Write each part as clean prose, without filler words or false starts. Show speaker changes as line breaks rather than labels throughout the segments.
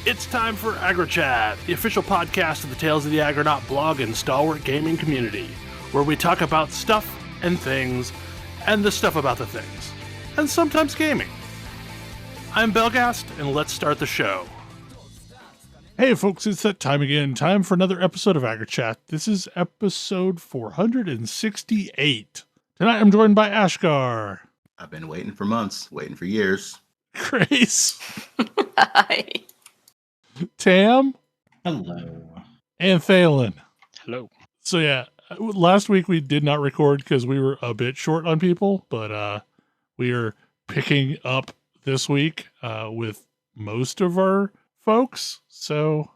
It's time for AggroChat, the official podcast of the Tales of the Aggronaut blog and stalwart gaming community, where we talk about stuff and things, and the stuff about the things, and sometimes gaming. I'm Belghast, and let's start the show. Hey folks, it's that time again. Time for another episode of AggroChat. This is episode 468. Tonight I'm joined by Ashgar.
I've been waiting for months, waiting for years.
Grace.
Hi.
Tam.
Hello.
And Thalen.
Hello.
So yeah, last week we did not record because we were a bit short on people, but we are picking up this week with most of our folks. So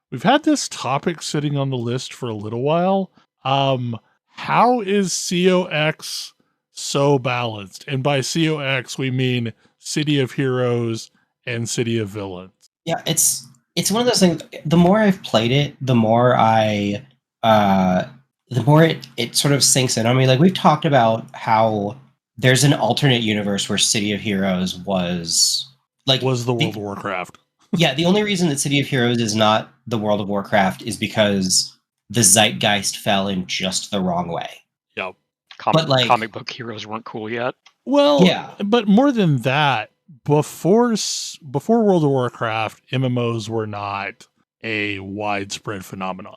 we've had this topic sitting on the list for a little while. How is COX so balanced? And by COX we mean City of Heroes and City of Villains.
Yeah, it's one of those things. The more I've played it, the more it sort of sinks in on me. Like, we've talked about how there's an alternate universe where City of Heroes was the
World of Warcraft.
Yeah, the only reason that City of Heroes is not the World of Warcraft is because the zeitgeist fell in just the wrong way.
Yep.
Comic book heroes weren't cool yet.
Well,
yeah,
but more than that, before World of Warcraft, MMOs were not a widespread phenomenon.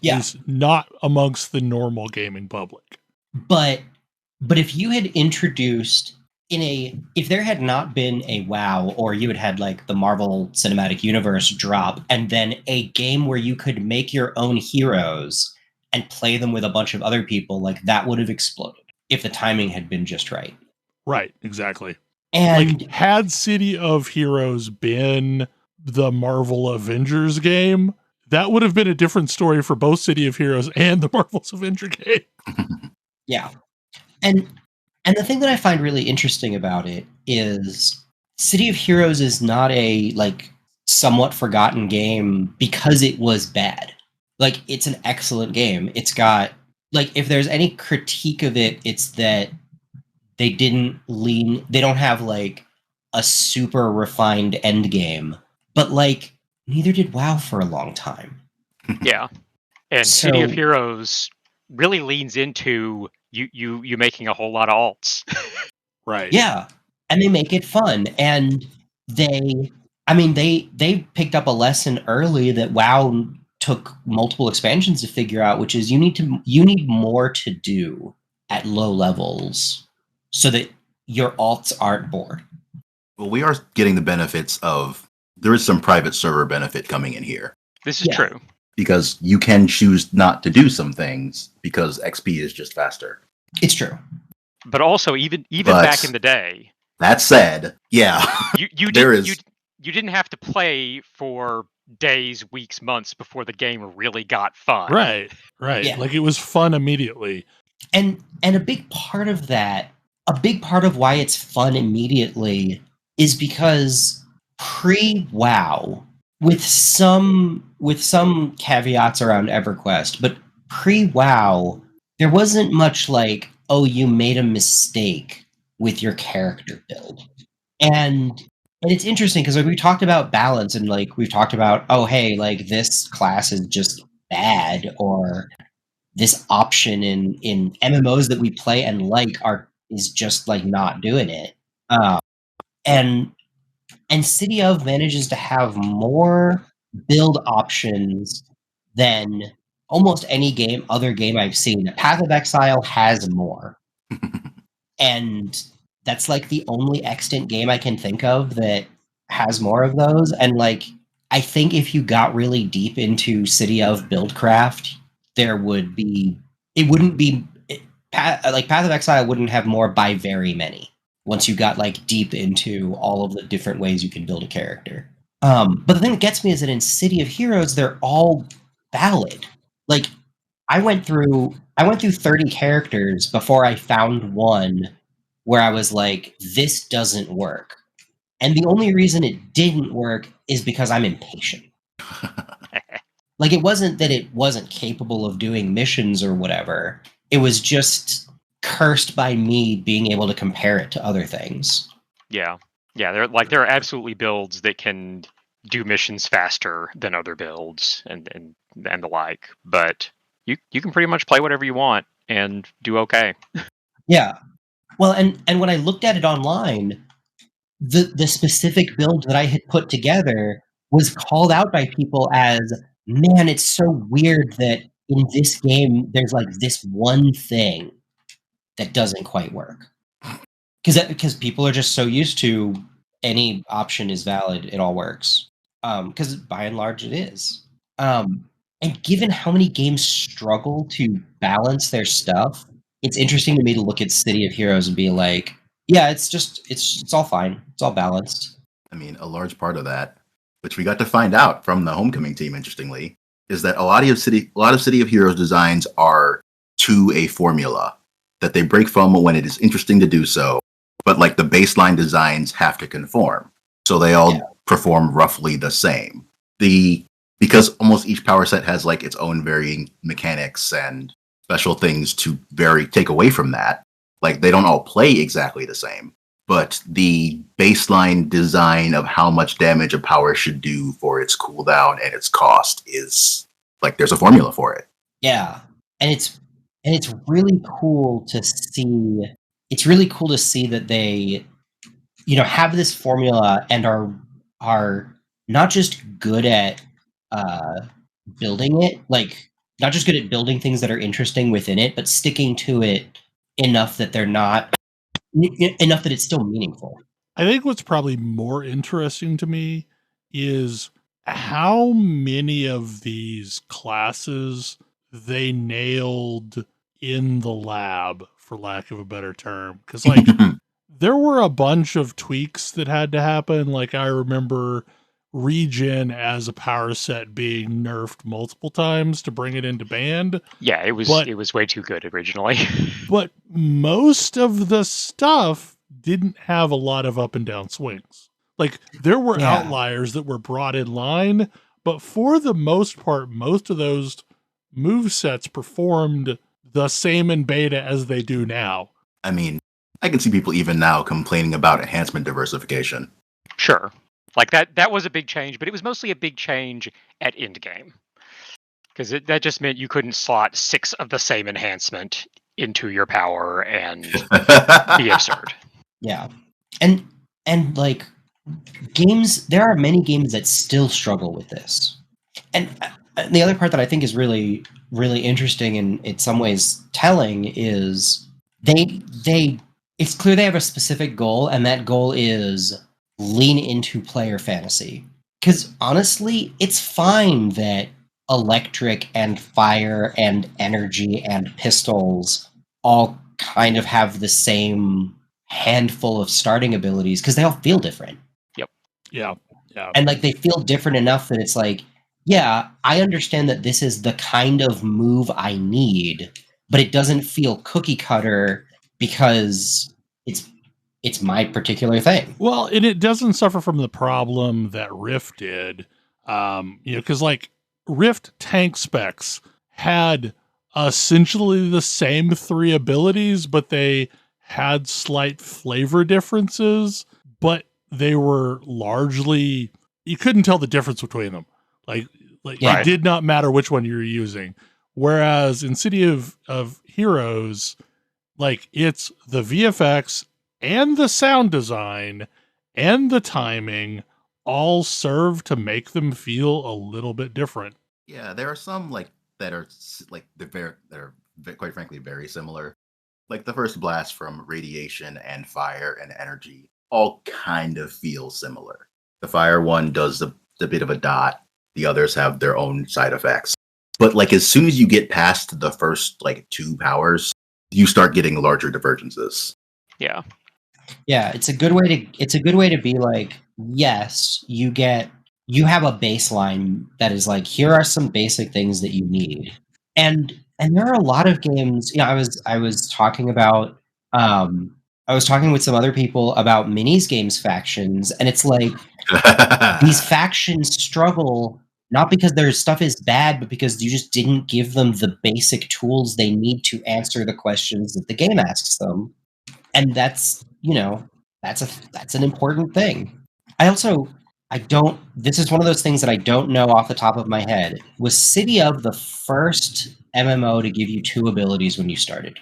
yeah,
It's not amongst the normal gaming public.
but if you had introduced if there had not been a WoW, or you had like the Marvel Cinematic Universe drop, and then a game where you could make your own heroes and play them with a bunch of other people, like, that would have exploded if the timing had been just right.
Right, exactly.
And
like, had City of Heroes been the Marvel Avengers game, that would have been a different story for both City of Heroes and the Marvel's Avenger game.
yeah. And the thing that I find really interesting about it is City of Heroes is not a, like, somewhat forgotten game because it was bad. Like, it's an excellent game. It's got, like, if there's any critique of it, it's that they don't have, like, a super refined end game. But, like, neither did WoW for a long time.
Yeah. And City of Heroes really leans into you making a whole lot of alts.
Right.
Yeah. And they make it fun. And they picked up a lesson early that WoW took multiple expansions to figure out, which is you need more to do at low levels so that your alts aren't bored.
Well, we are getting the benefits of, there is some private server benefit coming in here.
This is true.
Because you can choose not to do some things because XP is just faster.
It's true.
But also, even back in the day,
that said, yeah,
you didn't have to play for days, weeks, months before the game really got fun.
Right.
Yeah.
Like, it was fun immediately.
And a big part of why it's fun immediately is because pre-WoW, with some caveats around EverQuest, but pre-WoW, there wasn't much like, oh, you made a mistake with your character build. And it's interesting because, like, we talked about balance, and, like, we've talked about, oh, hey, like, this class is just bad, or this option in MMOs that we play and like is just, like, not doing it. And City of manages to have more build options than almost any other game I've seen. Path of Exile has more. And that's, like, the only extant game I can think of that has more of those. And, like, I think if you got really deep into City of Buildcraft, Path of Exile wouldn't have more by very many once you got, like, deep into all of the different ways you can build a character. But the thing that gets me is that in City of Heroes, they're all valid. Like, I went through 30 characters before I found one where I was like, this doesn't work. And the only reason it didn't work is because I'm impatient. Like, it wasn't that it wasn't capable of doing missions or whatever. It was just cursed by me being able to compare it to other things.
Yeah. Yeah, there are absolutely builds that can do missions faster than other builds and the like. But you can pretty much play whatever you want and do okay.
Yeah. Well, and when I looked at it online, the specific build that I had put together was called out by people as, man, it's so weird that in this game there's like this one thing that doesn't quite work. Because people are just so used to any option is valid, it all works. Because by and large it is. And given how many games struggle to balance their stuff, it's interesting to me to look at City of Heroes and be like, yeah, it's all fine. It's all balanced.
I mean, a large part of that, which we got to find out from the Homecoming team, interestingly, is that a lot of City of Heroes designs are to a formula that they break from when it is interesting to do so, but like the baseline designs have to conform. So they all perform roughly the same. Because almost each power set has like its own varying mechanics and special things to take away from that. Like they don't all play exactly the same, but the baseline design of how much damage a power should do for its cooldown and its cost is like there's a formula for it.
Yeah. And it's really cool to see. It's really cool to see that they, have this formula and are not just good at building it, like not just good at building things that are interesting within it, but sticking to it enough that they're not enough that it's still meaningful.
I think what's probably more interesting to me is how many of these classes they nailed in the lab, for lack of a better term. Because, like, there were a bunch of tweaks that had to happen. Like, I remember regen as a power set being nerfed multiple times to bring it into band.
Yeah, it was way too good originally.
But most of the stuff didn't have a lot of up and down swings. Like there were outliers that were brought in line, but for the most part, most of those move sets performed the same in beta as they do now.
I mean, I can see people even now complaining about enhancement diversification.
Sure. Like that was a big change, but it was mostly a big change at endgame. Because that just meant you couldn't slot 6 of the same enhancement into your power and be absurd.
Yeah. And like games, there are many games that still struggle with this. And the other part that I think is really, really interesting and in some ways telling is it's clear they have a specific goal, and that goal is lean into player fantasy. Because honestly, it's fine that electric and fire and energy and pistols all kind of have the same handful of starting abilities because they all feel different.
Yep.
Yeah.
And like they feel different enough that it's like, yeah, I understand that this is the kind of move I need, but it doesn't feel cookie cutter because it's my particular thing.
Well, and it doesn't suffer from the problem that Rift did. Because like Rift tank specs had essentially the same 3 abilities, but they had slight flavor differences, but they were largely, you couldn't tell the difference between them. Like it did not matter which one you were using. Whereas in City of Heroes, like it's the VFX and the sound design and the timing all serve to make them feel a little bit different.
Yeah, there are some that are quite frankly very similar. Like the first blast from radiation and fire and energy all kind of feel similar. The fire one does the bit of a dot. The others have their own side effects. But like as soon as you get past the first 2 powers, you start getting larger divergences.
Yeah.
Yeah, it's a good way to be like, yes, you have a baseline that is like, here are some basic things that you need. And there are a lot of games, I was talking about I was talking with some other people about minis games factions, and it's like these factions struggle not because their stuff is bad, but because you just didn't give them the basic tools they need to answer the questions that the game asks them. And that's an important thing. I This is one of those things that I don't know off the top of my head. Was City of the first MMO to give you 2 abilities when you started?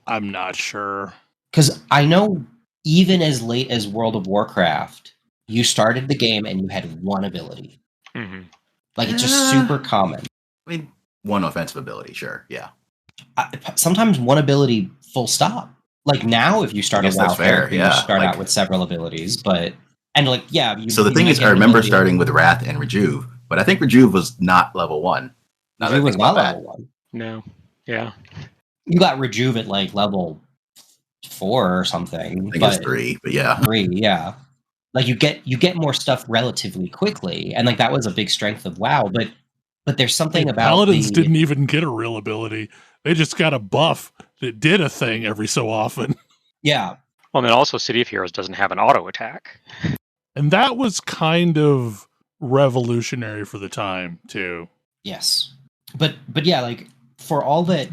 I'm not sure.
Because I know even as late as World of Warcraft, you started the game and you had 1 ability.
Mm-hmm.
Like, it's just super common.
I mean, 1 offensive ability, sure, yeah.
Sometimes 1 ability, full stop. Like now, if you start a WoW character, you start
like,
out with several abilities, but
so the thing is, I remember starting with Wrath and Rejuve, but I think Rejuve was not level 1.
Rejuve was not level 1.
No, yeah.
You got Rejuve at like level 4 or something.
I think it's 3, but yeah,
3, yeah. Like you get more stuff relatively quickly, and like that was a big strength of WoW. But there's something about
Paladins didn't even get a real ability; they just got a buff that did a thing every so often.
Yeah.
Well, and then also City of Heroes doesn't have an auto attack,
and that was kind of revolutionary for the time too.
Yes, but yeah, like for all that,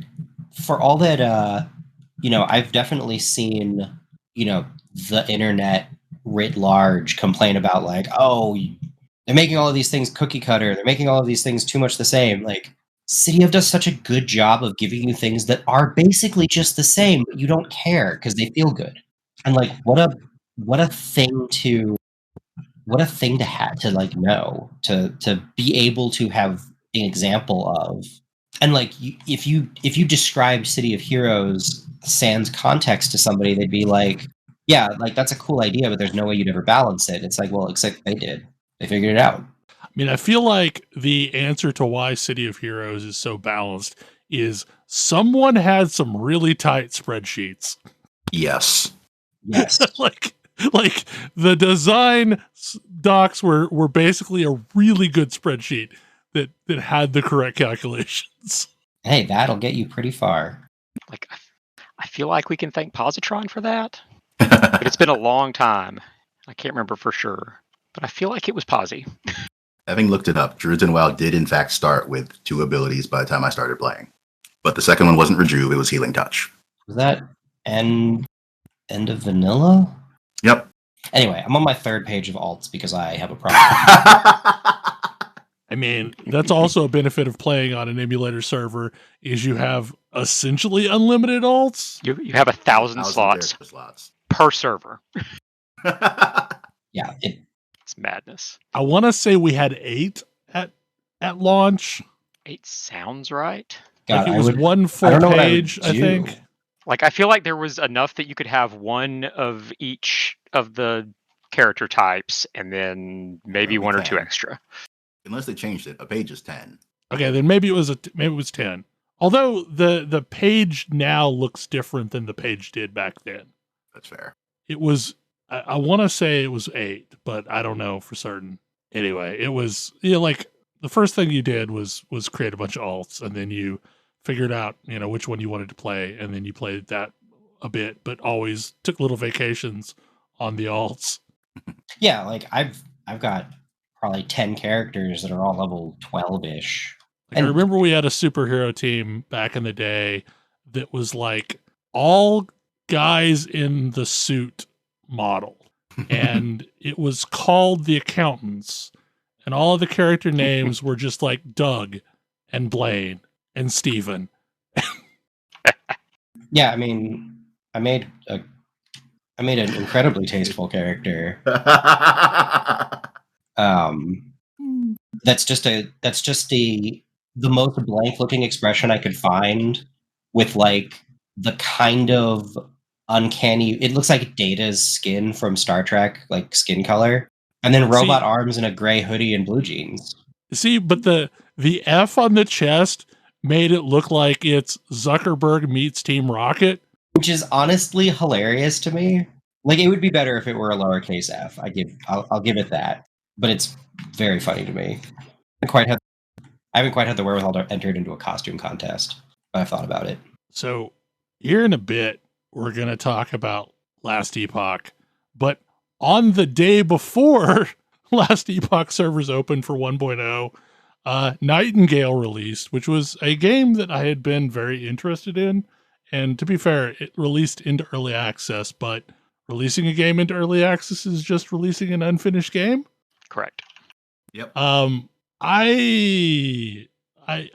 I've definitely seen, the internet writ large complain about like, oh, they're making all of these things cookie cutter. They're making all of these things too much the same. Like City of does such a good job of giving you things that are basically just the same, but you don't care because they feel good. And like, what a thing to have to like know to be able to have an example of. And like, if you describe City of Heroes sans context to somebody, they'd be like, yeah, like that's a cool idea, but there's no way you'd ever balance it. It's like, well, except they did. They figured it out.
I mean, I feel like the answer to why City of Heroes is so balanced is someone had some really tight spreadsheets.
Yes.
like the design docs were basically a really good spreadsheet that had the correct calculations.
Hey, that'll get you pretty far.
Like, I feel like we can thank Positron for that. But it's been a long time. I can't remember for sure, but I feel like it was Posi.
Having looked it up, Druids in WoW did in fact start with 2 abilities by the time I started playing. But the second one wasn't Rejuve, it was Healing Touch.
Was that end of vanilla?
Yep.
Anyway, I'm on my 3rd page of alts because I have a problem.
I mean, that's also a benefit of playing on an emulator server is you have essentially unlimited alts.
You have 1,000 slots per server.
Yeah,
it's madness.
I want to say we had 8 at launch.
8 sounds right.
God, like it was 1 full page, I think.
Like, I feel like there was enough that you could have 1 of each of the character types, and then maybe 1 or 2 extra.
Unless they changed it, a page is 10.
Okay, then maybe it was 10. Although the page now looks different than the page did back then.
That's fair.
It was, I want to say it was 8, but I don't know for certain. Anyway, it was, like the first thing you did was create a bunch of alts, and then you figured out, which one you wanted to play, and then you played that a bit, but always took little vacations on the alts.
Yeah, like I've got probably 10 characters that are all level 12-ish.
I remember we had a superhero team back in the day that was like all guys in the suit model, and it was called the Accountants, and all of the character names were just like Doug and Blaine and Steven.
Yeah, I mean, I made an incredibly tasteful character. That's just the most blank looking expression I could find, with like the kind of uncanny, it looks like Data's skin from Star Trek, like skin color, and then robot arms and a gray hoodie and blue jeans.
See, but the F on the chest made it look like it's Zuckerberg meets Team Rocket,
which is honestly hilarious to me. Like, it would be better if it were a lowercase f. I'll give it that, but it's very funny to me. I haven't quite had the wherewithal to enter it into a costume contest, but I've thought about it.
So here in a bit, we're going to talk about Last Epoch, but on the day before Last Epoch servers opened for 1.0, Nightingale released, which was a game that I had been very interested in. And to be fair, it released into early access, but releasing a game into early access is just releasing an unfinished game.
Correct.
Yep.
I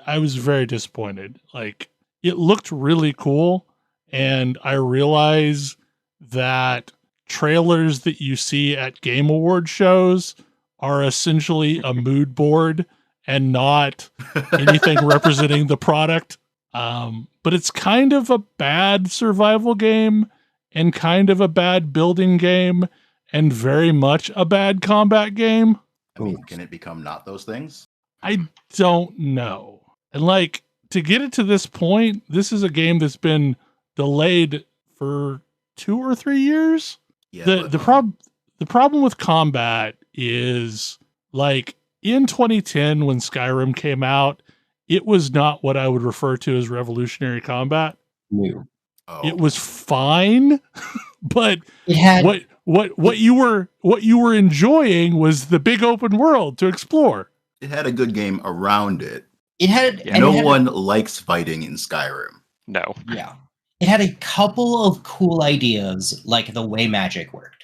was very disappointed. Like, it looked really cool, and I realize that trailers that you see at Game Award shows are essentially a mood board and not anything representing the product. But it's kind of a bad survival game and kind of a bad building game and very much a bad combat game.
I mean, can it become not those things?
I don't know. And like, to get it to this point, this is a game that's been delayed for 2 or 3 years.
Yeah.
The problem with combat is, like, in 2010 when Skyrim came out, it was not what I would refer to as revolutionary combat.
New.
Oh.
It was fine, but
It had
what you were enjoying was the big open world to explore.
It had a good game around it.
it had
Yeah.
and
No
it had,
one likes fighting in Skyrim.
No.
yeah. It had a couple of cool ideas, like the way magic worked.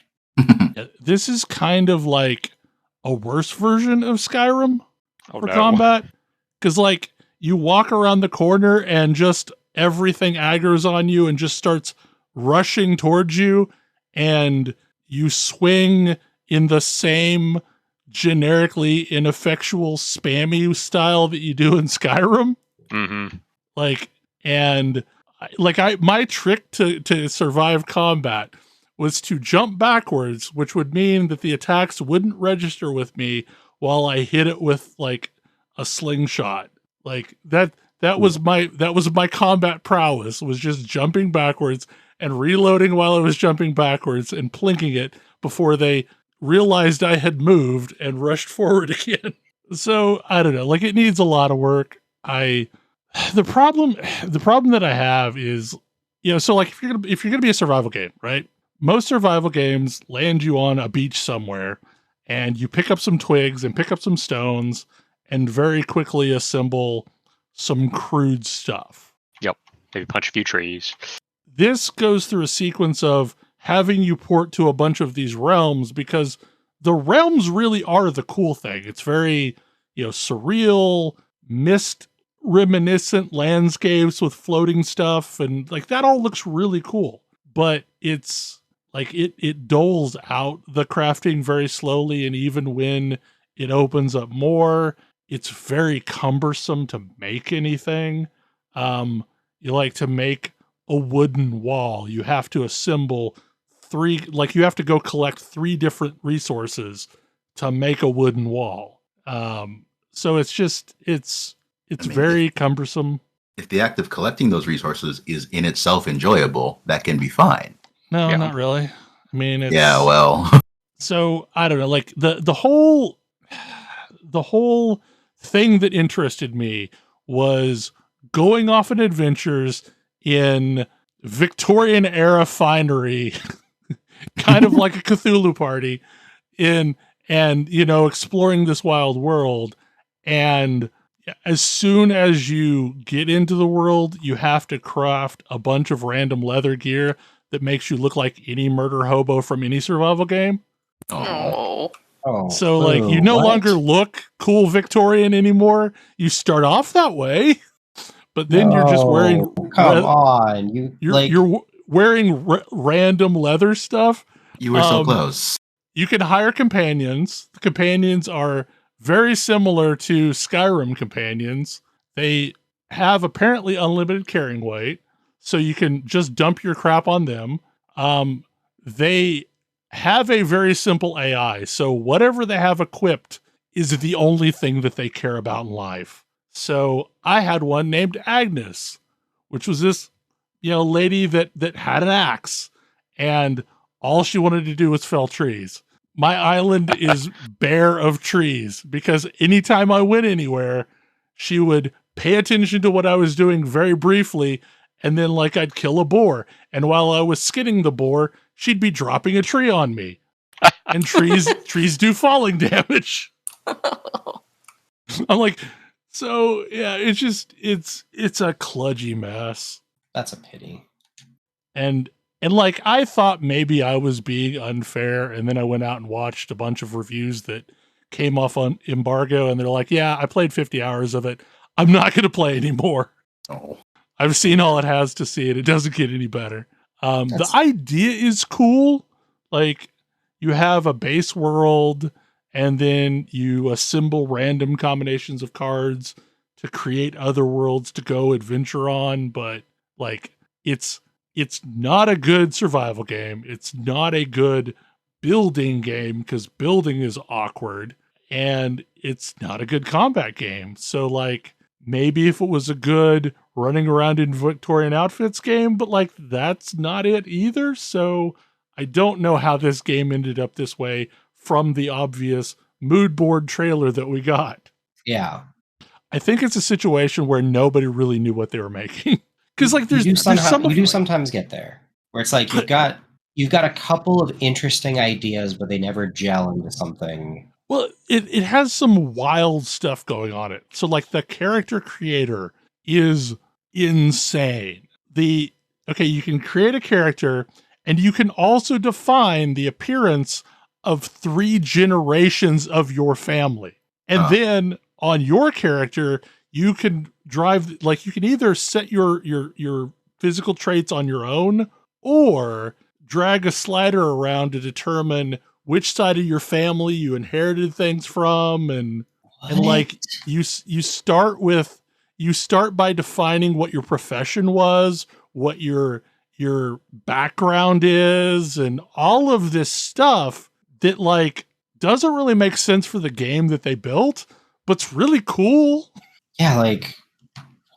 This is kind of like a worse version of Skyrim
Oh
for
no.
combat, because like you walk around the corner and just everything aggro's on you and just starts rushing towards you, and you swing in the same generically ineffectual spammy style that you do in Skyrim.
Mm-hmm.
Like, and my trick to survive combat was to jump backwards, which would mean that the attacks wouldn't register with me while I hit it with like a slingshot. Like that was my combat prowess, was just jumping backwards and reloading while I was jumping backwards and plinking it before they realized I had moved and rushed forward again. So I don't know, like, it needs a lot of work. The problem that I have is, so like if you're gonna be a survival game, right? Most survival games land you on a beach somewhere, and you pick up some twigs and pick up some stones and very quickly assemble some crude stuff.
Yep. Maybe punch a few trees.
This goes through a sequence of having you port to a bunch of these realms, because the realms really are the cool thing. It's very, surreal, mist reminiscent landscapes with floating stuff, and like that all looks really cool. But it's like it doles out the crafting very slowly, and even when it opens up more, it's very cumbersome to make anything. You like to make a wooden wall, you have to assemble you have to go collect 3 different resources to make a wooden wall. So it's very cumbersome.
If the act of collecting those resources is in itself enjoyable, that can be fine.
No,
Yeah.
not really. I mean, it's,
Yeah, well,
so I don't know, like the whole thing that interested me was going off on adventures in Victorian era finery, kind of like a Cthulhu party, and exploring this wild world. And as soon as you get into the world, you have to craft a bunch of random leather gear that makes you look like any murder hobo from any survival game.
oh,
Oh,
So like you no
what?
longer look cool Victorian anymore. You start off that way, but then you're just wearing
No, come on,
you're wearing random leather stuff.
you were so close.
You can hire companions. The companions are very similar to Skyrim companions. They have apparently unlimited carrying weight, so you can just dump your crap on them. They have a very simple AI, so whatever they have equipped is the only thing that they care about in life. So I had one named Agnes, which was this, lady that had an axe, and all she wanted to do was fell trees. My island is bare of trees because anytime I went anywhere, she would pay attention to what I was doing very briefly, and then like I'd kill a boar. And while I was skinning the boar, she'd be dropping a tree on me. And trees do falling damage. I'm like, so yeah, it's just it's a kludgy mess.
That's a pity.
And like I thought maybe I was being unfair, and then I went out and watched a bunch of reviews that came off on embargo and they're like, yeah, I played 50 hours of it. I'm not going to play anymore.
Oh,
I've seen all it has to see and it doesn't get any better. The idea is cool. Like, you have a base world and then you assemble random combinations of cards to create other worlds to go adventure on, but like it's not a good survival game. It's not a good building game because building is awkward, and it's not a good combat game. So like maybe if it was a good running around in Victorian outfits game, but like that's not it either. So I don't know how this game ended up this way from the obvious mood board trailer that we got.
Yeah.
I think it's a situation where nobody really knew what they were making. Because like you
do sometimes get there where it's like you've got a couple of interesting ideas, but they never gel into something.
Well, it has some wild stuff going on it. So like the character creator is insane. You can create a character and you can also define the appearance of 3 generations of your family. And then on your character, you can drive, like you can either set your physical traits on your own or drag a slider around to determine which side of your family you inherited things from. And like you start by defining what your profession was, what your background is, and all of this stuff that like doesn't really make sense for the game that they built, but it's really cool.
Yeah, like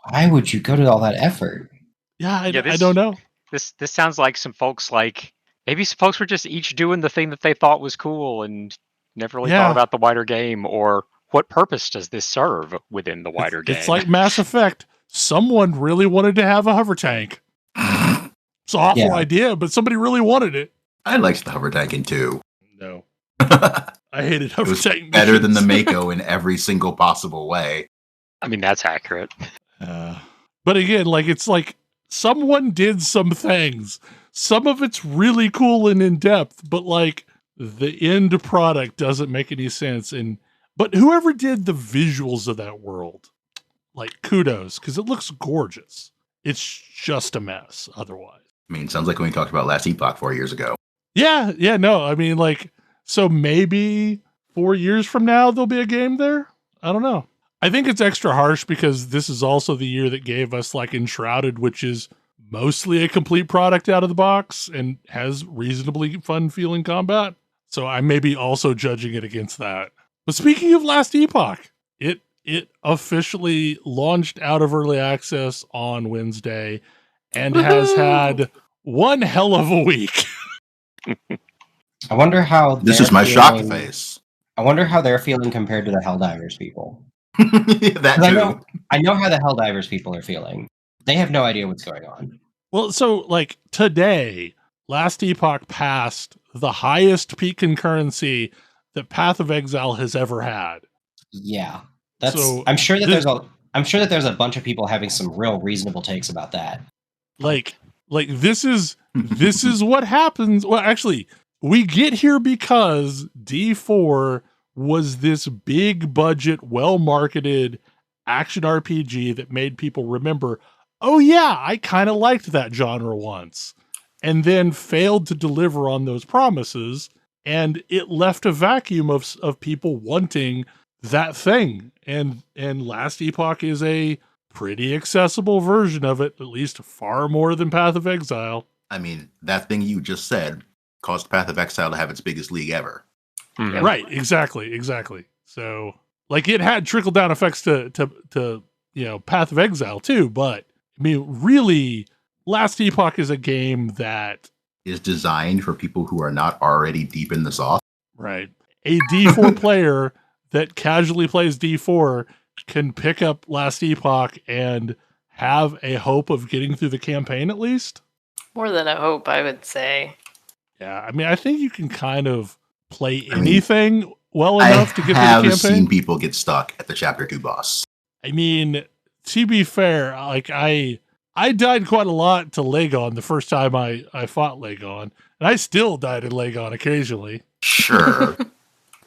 why would you go to all that effort?
Yeah, I don't know.
This sounds like some folks maybe some folks were just each doing the thing that they thought was cool and never really thought about the wider game or what purpose does this serve within the wider game.
It's like Mass Effect. Someone really wanted to have a hover tank. It's an awful idea, but somebody really wanted it.
I liked the hover tank in 2.
No. I hated hover tank.
Better than the Mako in every single possible way.
I mean, that's accurate.
But again, like it's like someone did some things. Some of it's really cool and in depth, but like the end product doesn't make any sense. But whoever did the visuals of that world, like kudos, because it looks gorgeous. It's just a mess otherwise.
I mean, it sounds like when we talked about Last Epoch 4 years ago.
Yeah, no, I mean, like, so maybe 4 years from now there'll be a game there? I don't know. I think it's extra harsh because this is also the year that gave us like Enshrouded, which is mostly a complete product out of the box and has reasonably fun feeling combat. So I may be also judging it against that. But speaking of Last Epoch, it officially launched out of early access on Wednesday and has had one hell of a week.
I wonder how
this is my shock face.
I wonder how they're feeling compared to the Helldivers people.
That too.
I know how the Helldivers people are feeling. They have no idea what's going on.
Well, so like today, Last Epoch passed the highest peak concurrency that Path of Exile has ever had.
Yeah, I'm sure that there's a bunch of people having some real reasonable takes about that.
Like this is what happens. Well, actually, we get here because D4 was this big budget, well-marketed action RPG that made people remember, oh yeah, I kind of liked that genre once, and then failed to deliver on those promises, and it left a vacuum of people wanting that thing. And Last Epoch is a pretty accessible version of it, at least far more than Path of Exile.
I mean, that thing you just said caused Path of Exile to have its biggest league ever.
Mm-hmm.
Right, exactly. So, like, it had trickle-down effects to Path of Exile too, but, I mean, really, Last Epoch is a game that
is designed for people who are not already deep in the sauce.
Right. A D4 player that casually plays D4 can pick up Last Epoch and have a hope of getting through the campaign at least.
More than a hope, I would say.
Yeah, I mean, I think you can kind of play anything well enough to get through the campaign.
I have seen people get stuck at the Chapter 2 boss.
I mean, to be fair, like I died quite a lot to Lagon the first time I fought Lagon, and I still died in Lagon occasionally.
Sure.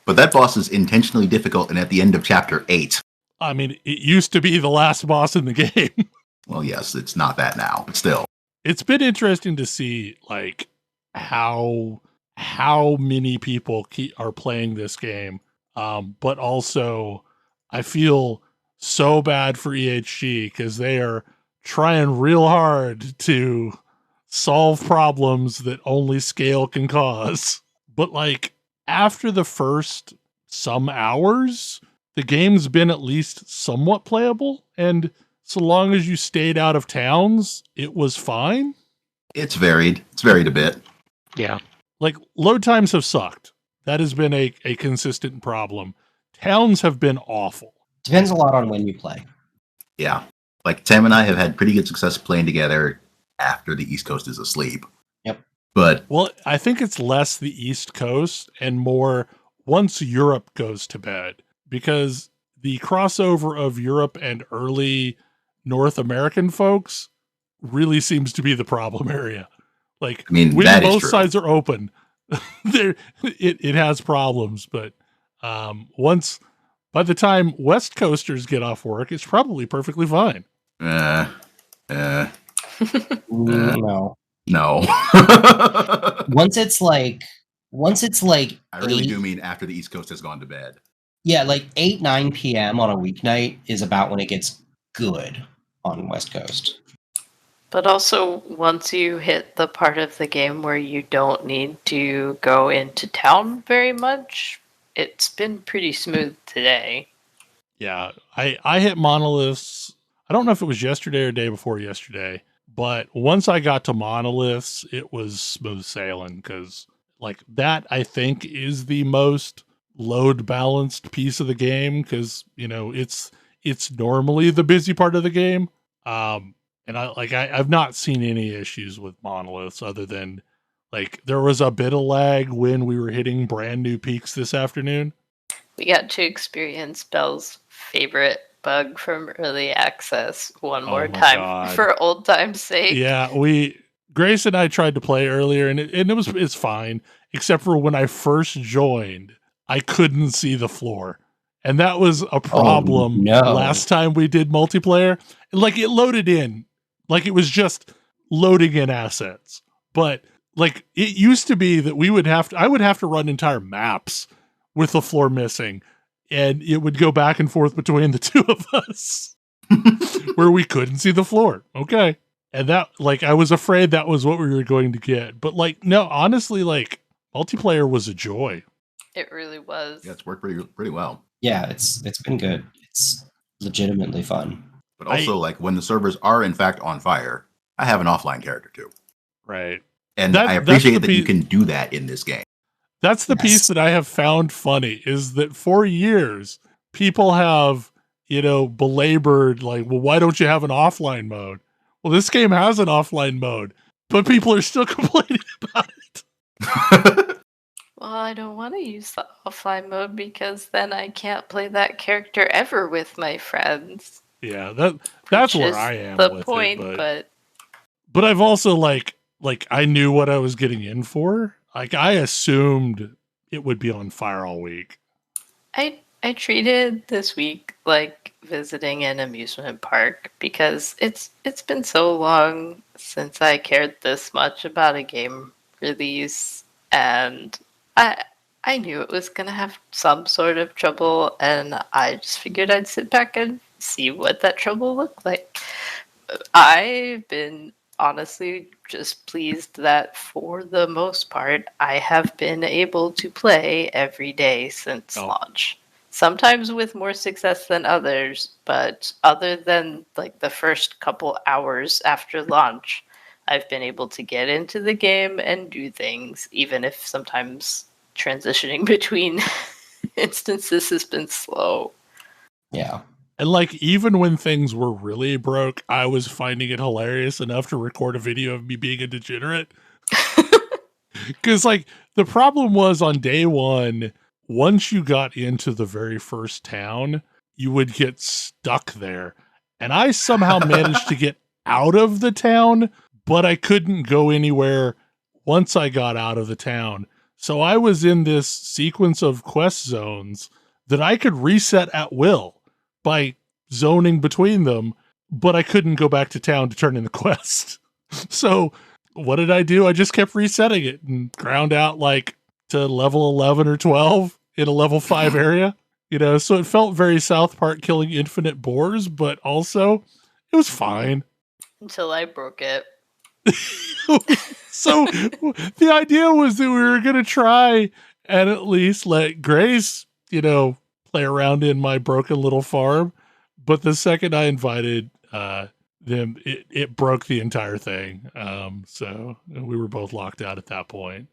But that boss is intentionally difficult and at the end of chapter 8.
I mean, it used to be the last boss in the game.
Well, yes, it's not that now, but still.
It's been interesting to see like how many people are playing this game. But also I feel so bad for EHG because they are trying real hard to solve problems that only scale can cause. But like after the first some hours, the game's been at least somewhat playable, and so long as you stayed out of towns, it was fine.
It's varied. It's varied a bit.
Yeah.
Like load times have sucked. That has been a consistent problem. Towns have been awful.
Depends a lot on when you play.
Yeah. Like Tam and I have had pretty good success playing together after the East Coast is asleep.
Yep.
But
Well, I think it's less the East Coast and more once Europe goes to bed, because the crossover of Europe and early North American folks really seems to be the problem area. Like,
I mean,
when
that is
both
true.
sides are open, it has problems. But once, by the time West Coasters get off work, it's probably perfectly fine.
No.
No.
Once it's like
I really
8,
do mean after the East Coast has gone to bed.
yeah, like 8-9 p.m. on a weeknight is about when it gets good on West Coast.
But also, once you hit the part of the game where you don't need to go into town very much, it's been pretty smooth today.
Yeah, I hit monoliths. I don't know if it was yesterday or day before yesterday, but once I got to monoliths, it was smooth sailing, because like that I think is the most load balanced piece of the game, because you know it's normally the busy part of the game. And I've not seen any issues with monoliths other than like there was a bit of lag when we were hitting brand new peaks this afternoon.
We got to experience Belle's favorite bug from early access one more
my
time
God.
for old time's sake.
Yeah, Grace and I tried to play earlier, and it's fine, except for when I first joined, I couldn't see the floor, and that was a problem
no.
last time we did multiplayer. Like it loaded in, like it was just loading in assets, but like it used to be that I would have to run entire maps with the floor missing, and it would go back and forth between the two of us where we couldn't see the floor. Okay. And that, like, I was afraid that was what we were going to get. But, like, no, honestly, like, multiplayer was a joy.
It really was.
Yeah, it's worked pretty well.
Yeah, it's been good. It's legitimately fun.
But also, like, when the servers are in fact on fire, I have an offline character too.
Right.
And I appreciate that you can do that in this game.
That's the piece that I have found funny, is that for years, people have, belabored, like, well, why don't you have an offline mode? Well, this game has an offline mode, but people are still complaining about it.
Well, I don't want to use the offline mode because then I can't play that character ever with my friends.
Yeah, that's where I am
the
with
point,
it, but I've also like I knew what I was getting in for. Like I assumed it would be on fire all week.
I treated this week like visiting an amusement park because it's been so long since I cared this much about a game release, and I knew it was going to have some sort of trouble, and I just figured I'd sit back and see what that trouble looked like. I've been honestly just pleased that for the most part, I have been able to play every day since launch. Sometimes with more success than others, but other than like the first couple hours after launch, I've been able to get into the game and do things, even if sometimes transitioning between instances has been slow.
Yeah.
And like even when things were really broke, I was finding it hilarious enough to record a video of me being a degenerate. Because like the problem was on day one, once you got into the very first town, you would get stuck there. And I somehow managed to get out of the town, but I couldn't go anywhere once I got out of the town. So I was in this sequence of quest zones that I could reset at will by zoning between them, but I couldn't go back to town to turn in the quest. So what did I do? I just kept resetting it and ground out like to level 11 or 12 in a level 5 area. So it felt very South Park killing infinite boars, but also it was fine.
Until I broke it.
So the idea was that we were going to try and at least let Grace, play around in my broken little farm. But the second I invited them, it broke the entire thing. So we were both locked out at that point.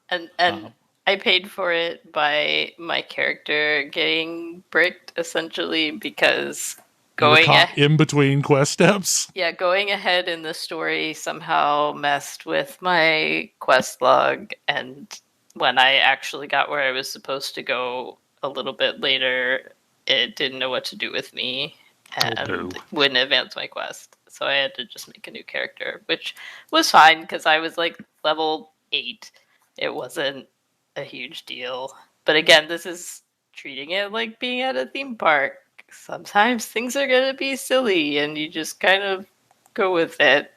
And I paid for it by my character getting bricked, essentially, because going
in between quest steps.
Yeah, going ahead in the story somehow messed with my quest log, and when I actually got where I was supposed to go a little bit later, it didn't know what to do with me and wouldn't advance my quest. So I had to just make a new character, which was fine because I was like level 8. It wasn't a huge deal. But again, this is treating it like being at a theme park. Sometimes things are going to be silly and you just kind of go with it.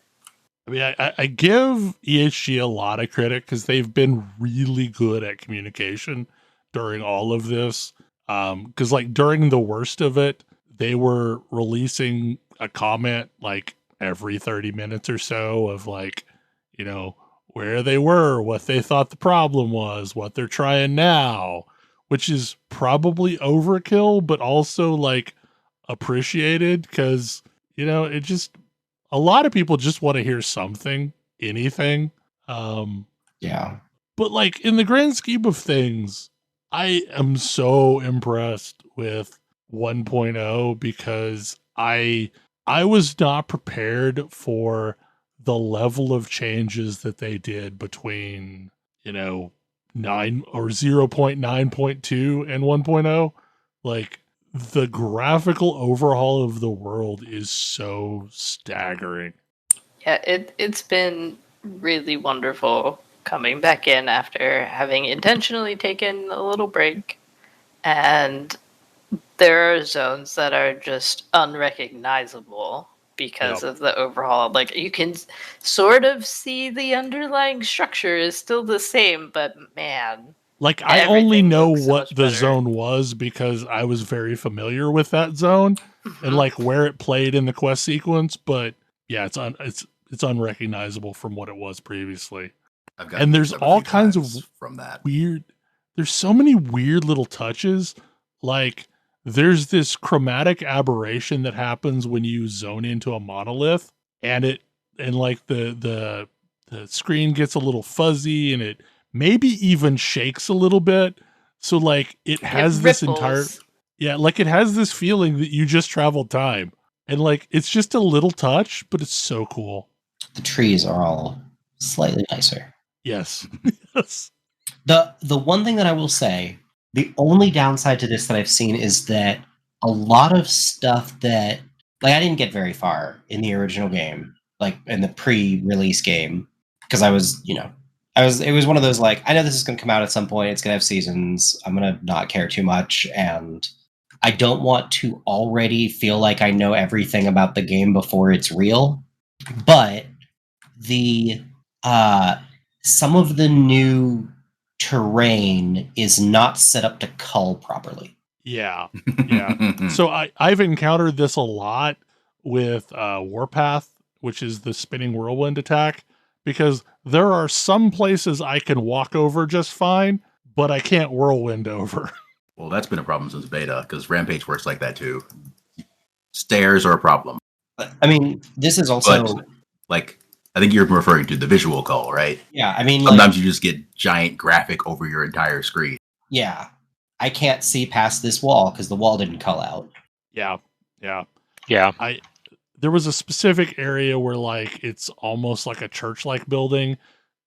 I mean, I give EHG a lot of credit because they've been really good at communication during all of this. Because like during the worst of it, they were releasing a comment like every 30 minutes or so of like, where they were, what they thought the problem was, what they're trying now, which is probably overkill, but also like appreciated because, it just, a lot of people just want to hear something, anything.
Yeah.
But like in the grand scheme of things, I am so impressed with 1.0 because I was not prepared for the level of changes that they did between, 9 or 0.9.2 and 1.0. Like the graphical overhaul of the world is so staggering.
Yeah, it's been really wonderful coming back in after having intentionally taken a little break. And there are zones that are just unrecognizable because of the overhaul. Like you can sort of see the underlying structure is still the same, but man.
Like I only know what the zone was because I was very familiar with that zone and like where it played in the quest sequence, but yeah, it's unrecognizable from what it was previously. And there's all kinds of
from that
weird. There's so many weird little touches. Like there's this chromatic aberration that happens when you zone into a monolith, and like the screen gets a little fuzzy, and it maybe even shakes a little bit. So like it has this entire like it has this feeling that you just traveled time, and like it's just a little touch, but it's so cool.
The trees are all slightly nicer.
Yes.
Yes. The one thing that I will say, the only downside to this that I've seen is that a lot of stuff that, like, I didn't get very far in the original game, like in the pre-release game, because it was one of those, like, I know this is going to come out at some point, it's going to have seasons, I'm going to not care too much, and I don't want to already feel like I know everything about the game before it's real, but some of the new terrain is not set up to cull properly.
Yeah. So I've encountered this a lot with Warpath, which is the spinning whirlwind attack, because there are some places I can walk over just fine, but I can't whirlwind over.
Well, that's been a problem since beta, because Rampage works like that too. Stairs are a problem.
I mean, this is also...
But, like, I think you're referring to the visual cull, right?
Yeah, I mean...
Sometimes you just get giant graphic over your entire screen.
Yeah. I can't see past this wall because the wall didn't cull out.
Yeah.
Yeah.
There was a specific area where like it's almost like a church-like building,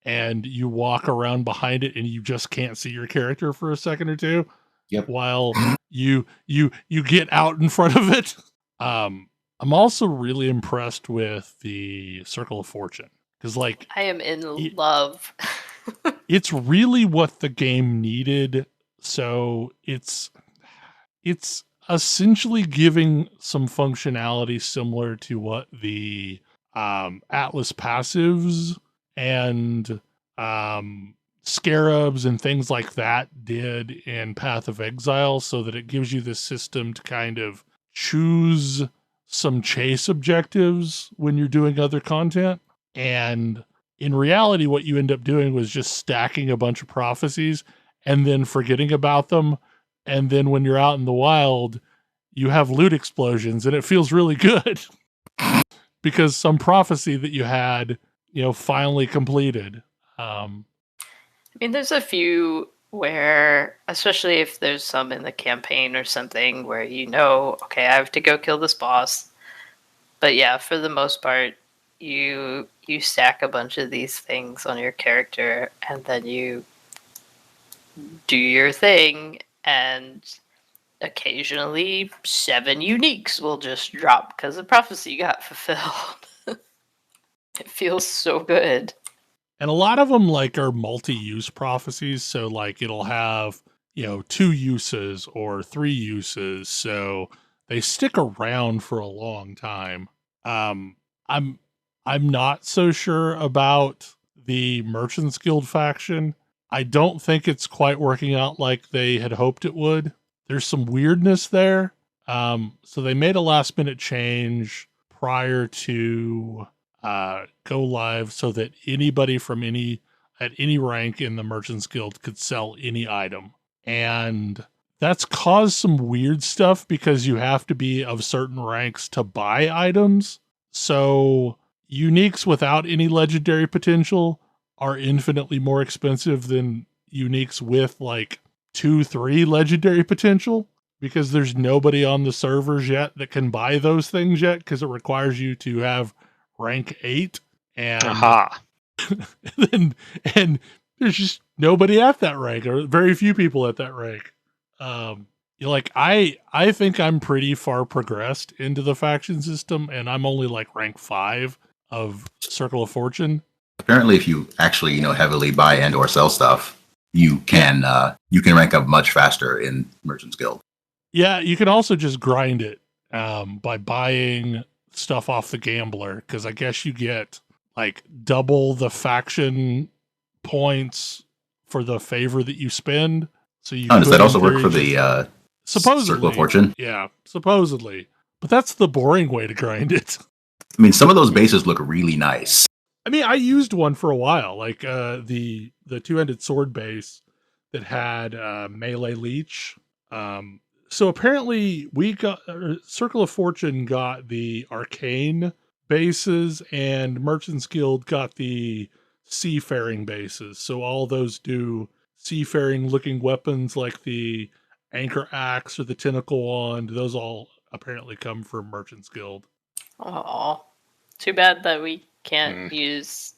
and you walk around behind it and you just can't see your character for a second or two.
Yep.
While you get out in front of it. I'm also really impressed with the Circle of Fortune because, like,
I am in love.
It's really what the game needed. So it's essentially giving some functionality similar to what the Atlas passives and scarabs and things like that did in Path of Exile, so that it gives you this system to kind of choose some chase objectives when you're doing other content. And in reality, what you end up doing was just stacking a bunch of prophecies and then forgetting about them. And then when you're out in the wild, you have loot explosions and it feels really good because some prophecy that you had, finally completed.
I mean, there's a few where, especially if there's some in the campaign or something where okay, I have to go kill this boss. But yeah, for the most part, you stack a bunch of these things on your character and then you do your thing, and occasionally 7 uniques will just drop because the prophecy got fulfilled. It feels so good.
And a lot of them are multi-use prophecies. So it'll have, 2 uses or 3 uses. So they stick around for a long time. I'm not so sure about the Merchants Guild faction. I don't think it's quite working out like they had hoped it would. There's some weirdness there. So they made a last minute change prior to go live so that anybody at any rank in the Merchants Guild could sell any item. And that's caused some weird stuff because you have to be of certain ranks to buy items. So uniques without any legendary potential are infinitely more expensive than uniques with 2-3 legendary potential, because there's nobody on the servers yet that can buy those things yet, because it requires you to have rank 8 and
Aha.
and there's just nobody at that rank, or very few people at that rank. I think I'm pretty far progressed into the faction system, and I'm only rank 5 of Circle of Fortune.
Apparently, if you actually heavily buy and or sell stuff, you can rank up much faster in Merchants Guild.
Yeah, you can also just grind it by buying stuff off the gambler, because I guess you get double the faction points for the favor that you spend. So you
does that also work for the
supposedly
Circle of Fortune?
Yeah, supposedly. But that's the boring way to grind it.
I mean, some of those bases look really nice.
I mean, I used one for a while, the two-handed sword base that had melee leech. So apparently Circle of Fortune got the arcane bases, and Merchants Guild got the seafaring bases. So all those do seafaring looking weapons like the anchor axe or the tentacle wand. Those all apparently come from Merchants Guild.
Oh, too bad that we can't use,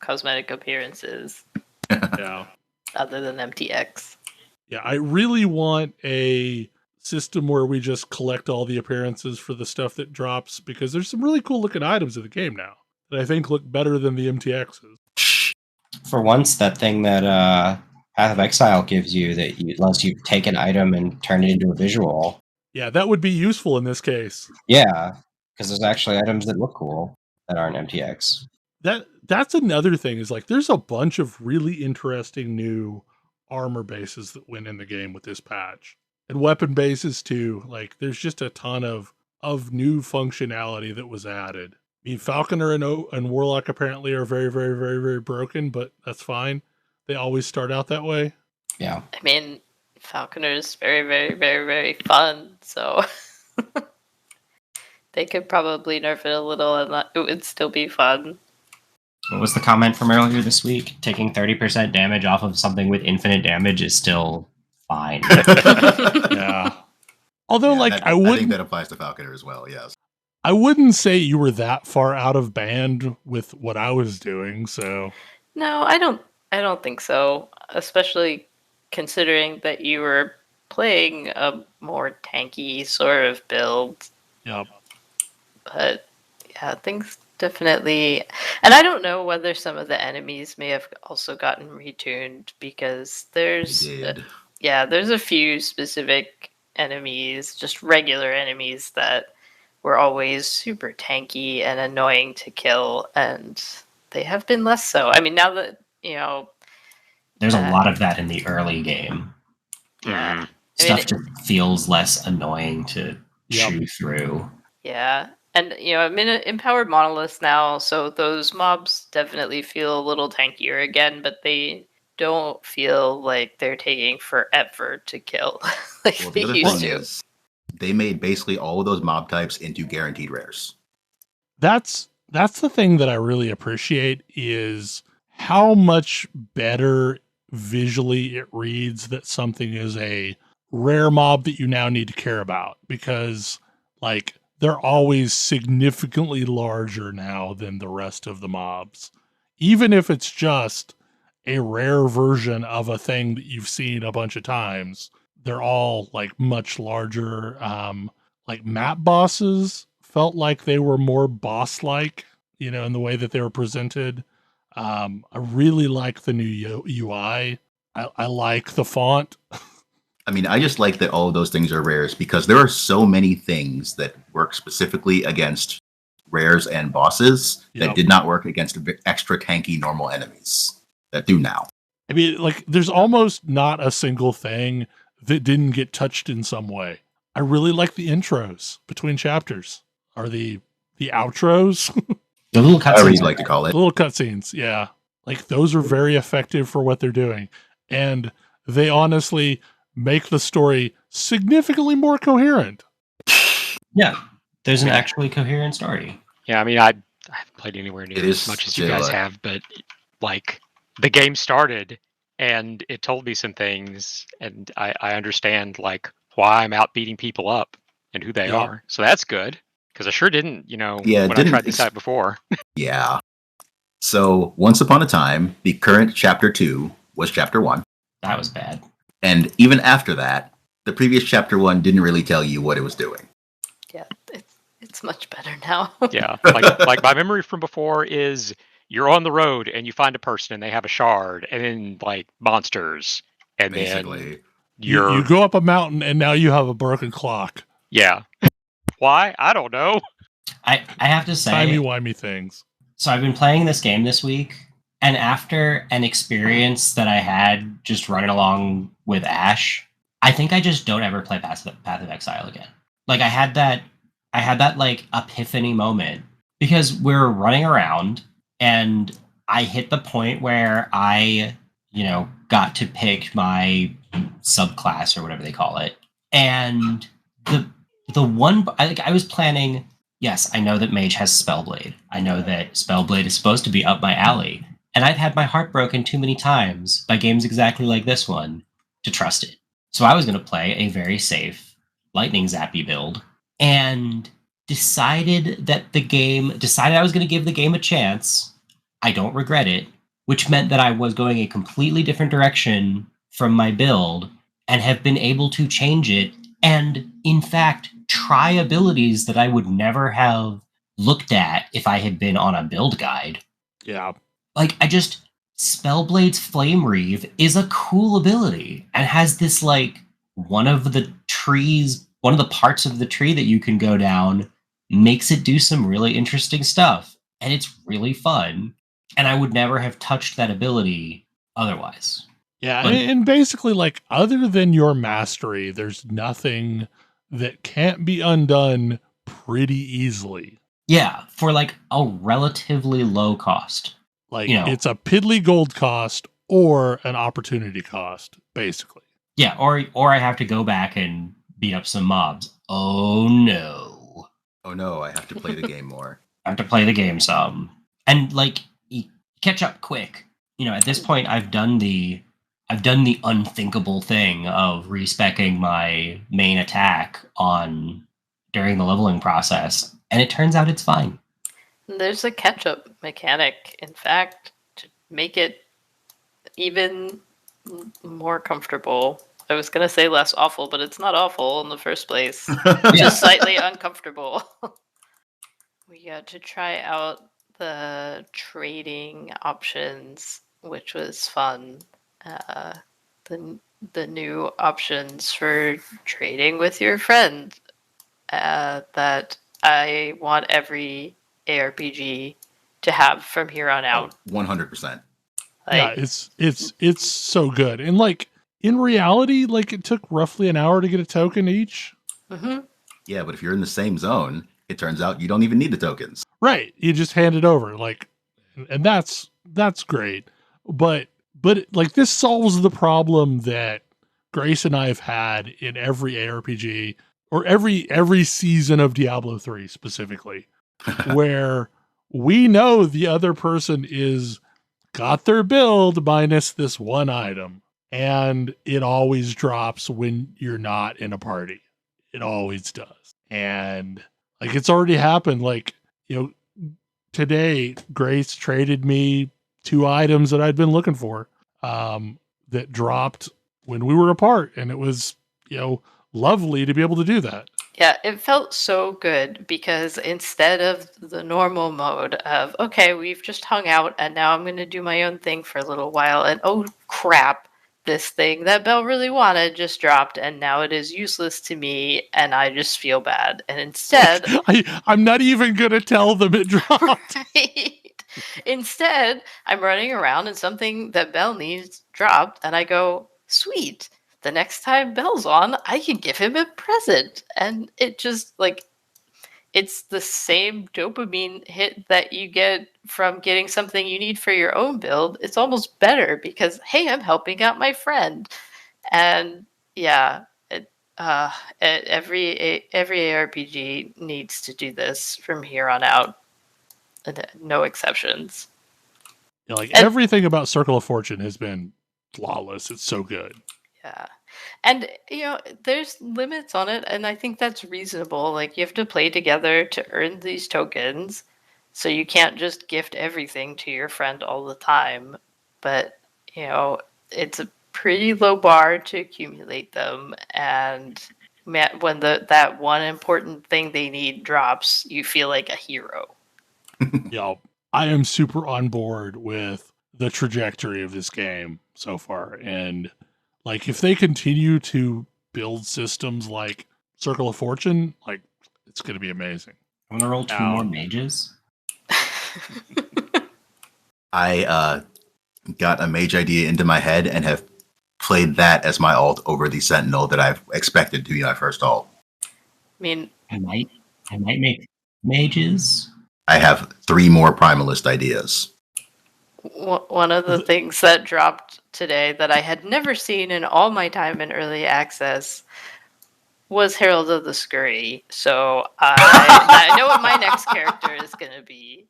cosmetic appearances.
Yeah.
Other than MTX.
Yeah, I really want a system where we just collect all the appearances for the stuff that drops, because there's some really cool looking items in the game now that I think look better than the MTXs.
For once, that thing that Path of Exile gives you lets you take an item and turn it into a visual.
Yeah, that would be useful in this case.
Yeah, because there's actually items that look cool that aren't MTX.
That's another thing, is there's a bunch of really interesting new armor bases that went in the game with this patch, and weapon bases too. There's just a ton of new functionality that was added. I mean, Falconer and Warlock apparently are very, very, very, very broken, but that's fine. They always start out that way.
Yeah.
I mean, Falconer is very, very, very, very fun, so they could probably nerf it a little and it would still be fun.
What was the comment from earlier this week? Taking 30% damage off of something with infinite damage is still fine.
Yeah. Although,
I
wouldn't
think that applies to Falconer as well. Yes.
I wouldn't say you were that far out of band with what I was doing. So
no, I don't think so. Especially considering that you were playing a more tanky sort of build.
Yep.
But Yeah, things definitely, and I don't know whether some of the enemies may have also gotten retuned because there's
Did.
there's a few specific enemies, just regular enemies that were always super tanky and annoying to kill, and they have been less so. I mean, now that
There's a lot of that in the early game.
yeah,
Mhm.
Stuff just feels less annoying to
Yep.
chew through.
yeah. And I'm in empowered monoliths now, so those mobs definitely feel a little tankier again, but they don't feel like they're taking forever to kill like
Well,
they
the other
used
thing
to.
is, they made basically all of those mob types into guaranteed rares.
That's the thing that I really appreciate is how much better visually it reads that something is a rare mob that you now need to care about, because like they're always significantly larger now than the rest of the mobs. Even if it's just a rare version of a thing that you've seen a bunch of times, they're all like much larger. Like map bosses felt like they were more boss like, in the way that they were presented. I really like the new UI. I like the font.
I mean, I just like that all of those things are rares because there are so many things that work specifically against rares and bosses
Yep.
that did not work against extra tanky normal enemies that do now.
I mean, like, there's almost not a single thing that didn't get touched in some way. I really like the intros between chapters, or the outros.
The little
However
cutscenes
you'd like to call
The
it.
little cutscenes, yeah. Like, those are very effective for what they're doing. And they honestly make the story significantly more coherent.
Yeah, there's an
Yeah.
actually coherent story.
Yeah, I mean, I haven't played anywhere near
It
as
is
much as you guys
still,
have, but like the game started and it told me some things, and I understand like why I'm out beating people up and who they
Yep.
are. So that's good because I sure didn't,
Yeah, it
when I
didn't
tried this out before.
Yeah. So once upon a time, the current chapter 2 was chapter 1.
That was bad.
And even after that, the previous chapter 1 didn't really tell you what it was doing.
Yeah, it's much better now.
Yeah, like my memory from before is you're on the road and you find a person and they have a shard and then like monsters and then
Basically.
You go up a mountain and now you have a broken clock.
yeah. Why? I don't know.
I have to say,
Timey-wimey things.
so I've been playing this game this week, and after an experience that I had just running along with Ash, I think I just don't ever play Path of Exile again. Like I had that like epiphany moment because we're running around and I hit the point where I, got to pick my subclass or whatever they call it. And the one I was planning. Yes, I know that Mage has Spellblade. I know that Spellblade is supposed to be up my alley. And I've had my heart broken too many times by games exactly like this one to trust it. So I was going to play a very safe Lightning Zappy build and decided I was going to give the game a chance. I don't regret it, which meant that I was going a completely different direction from my build and have been able to change it and, in fact, try abilities that I would never have looked at if I had been on a build guide.
Yeah.
Like, Spellblade's Flame Reave is a cool ability and has this, like, one of the parts of the tree that you can go down makes it do some really interesting stuff. And it's really fun. And I would never have touched that ability otherwise.
Yeah,
But-
and basically, like, other than your mastery, there's nothing that can't be undone pretty easily.
Yeah, for like a relatively low cost.
Like, it's a piddly gold cost or an opportunity cost, basically.
Yeah, or I have to go back and beat up some mobs. Oh no.
Oh no, I have to play the game more.
I have to play the game some. And like catch up quick. At this point I've done the unthinkable thing of respecking my main attack during the leveling process, and it turns out it's fine.
There's a catch-up mechanic, in fact, to make it even more comfortable. I was going to say less awful, but it's not awful in the first place. Just slightly uncomfortable. We got to try out the trading options, which was fun. Uh, the new options for trading with your friend that I want every ARPG to have from here on out.
100%.
Yeah, it's so good. And like in reality, like it took roughly an hour to get a token each.
Mm-hmm.
Yeah, but if you're in the same zone, it turns out you don't even need the tokens.
Right. You just hand it over. Like, and that's great. But like this solves the problem that Grace and I have had in every ARPG or every season of Diablo 3 specifically, where we know the other person is got their build minus this one item, and it always drops when you're not in a party. It always does. And like it's already happened. Like, today Grace traded me 2 items that I'd been looking for that dropped when we were apart, and it was lovely to be able to do that.
Yeah, it felt so good because instead of the normal mode of, okay, we've just hung out and now I'm going to do my own thing for a little while, and oh crap, this thing that Belle really wanted just dropped and now it is useless to me and I just feel bad. And instead,
I'm not even going to tell them it dropped.
Right. Instead, I'm running around and something that Belle needs dropped and I go, sweet. The next time Belle's on, I can give him a present. And it just, like, it's the same dopamine hit that you get from getting something you need for your own build. It's almost better because, hey, I'm helping out my friend. And yeah, every ARPG needs to do this from here on out. No exceptions.
Like everything about Circle of Fortune has been flawless. It's so good.
Yeah. And, there's limits on it, and I think that's reasonable. Like, you have to play together to earn these tokens, so you can't just gift everything to your friend all the time. But, it's a pretty low bar to accumulate them, and when that one important thing they need drops, you feel like a hero.
I am super on board with the trajectory of this game so far, and like if they continue to build systems like Circle of Fortune, like it's going to be amazing.
I'm gonna roll 2 more mages.
I got a mage idea into my head and have played that as my alt over the Sentinel that I've expected to be my first alt.
I mean,
I might make mages.
I have 3 more Primalist ideas.
One of the things that dropped today that I had never seen in all my time in early access was Herald of the Scurry. So I know what my next character is going to be.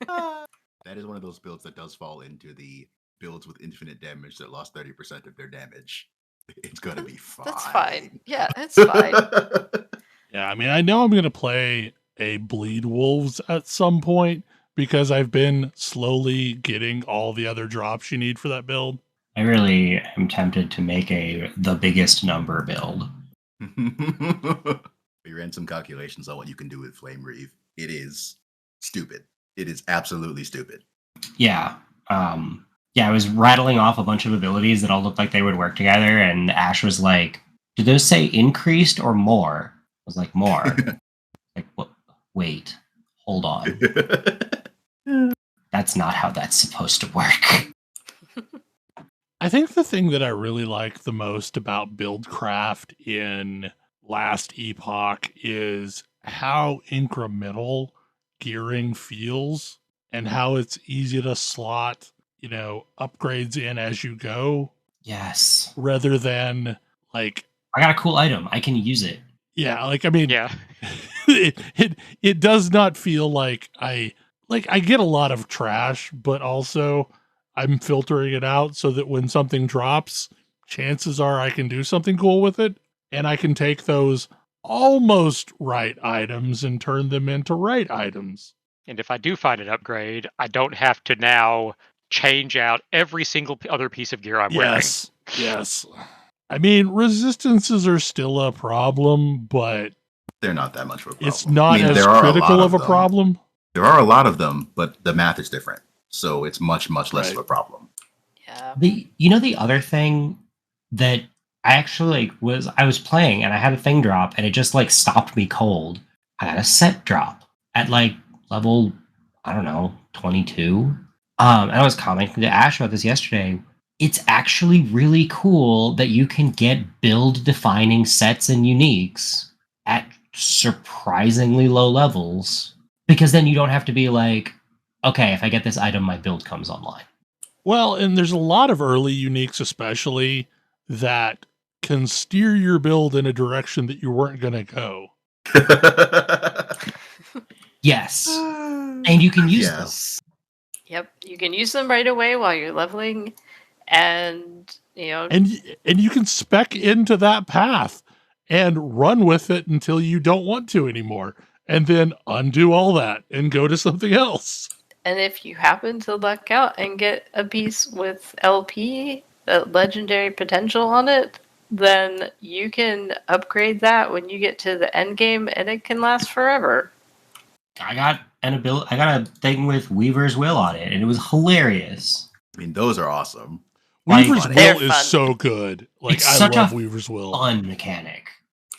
That is one of those builds that does fall into the builds with infinite damage that lost 30% of their damage. It's going to be fine.
That's fine. Yeah, it's fine.
Yeah, I mean, I know I'm going to play a Bleed Wolves at some point because I've been slowly getting all the other drops you need for that build.
I really am tempted to make the biggest number build.
We ran some calculations on what you can do with Flame Reeve. It is stupid. It is absolutely stupid.
Yeah. I was rattling off a bunch of abilities that all looked like they would work together, and Ash was like, "Do those say increased or more?" I was like, "More." Like, what? Wait, hold on. That's not how that's supposed to work.
I think the thing that I really like the most about Buildcraft in Last Epoch is how incremental gearing feels and how it's easy to slot, upgrades in as you go.
Yes.
Rather than like,
I got a cool item, I can use it.
Yeah, like I mean,
Yeah.
it does not feel like I get a lot of trash, but also I'm filtering it out so that when something drops, chances are I can do something cool with it, and I can take those almost right items and turn them into right items.
And if I do find an upgrade, I don't have to now change out every single other piece of gear I'm wearing.
Yes. I mean, resistances are still a problem, but
They're not that much of a problem.
It's not as
there are
critical of a
them.
problem.
There are a lot of them, but the math is different. So it's much, much less of a problem.
Yeah.
The other thing that I actually I was playing and I had a thing drop and it just like stopped me cold. I got a set drop at like level, I don't know, 22. And I was commenting to Ash about this yesterday. It's actually really cool that you can get build defining sets and uniques at surprisingly low levels, because then you don't have to be like, okay, if I get this item, my build comes online.
Well, and there's a lot of early uniques, especially, that can steer your build in a direction that you weren't going to go.
Yes. And you can use them.
Yep, you can use them right away while you're leveling, and
and you can spec into that path and run with it until you don't want to anymore, and then undo all that and go to something else.
And if you happen to luck out and get a piece with LP, legendary potential on it, then you can upgrade that when you get to the end game, and it can last forever.
I got a thing with Weaver's Will on it, and it was hilarious.
I mean, those are awesome.
Weaver's
They're
Will is
fun.
so good. Like,
It's
I
such
love
a
Weaver's Will.
Fun mechanic.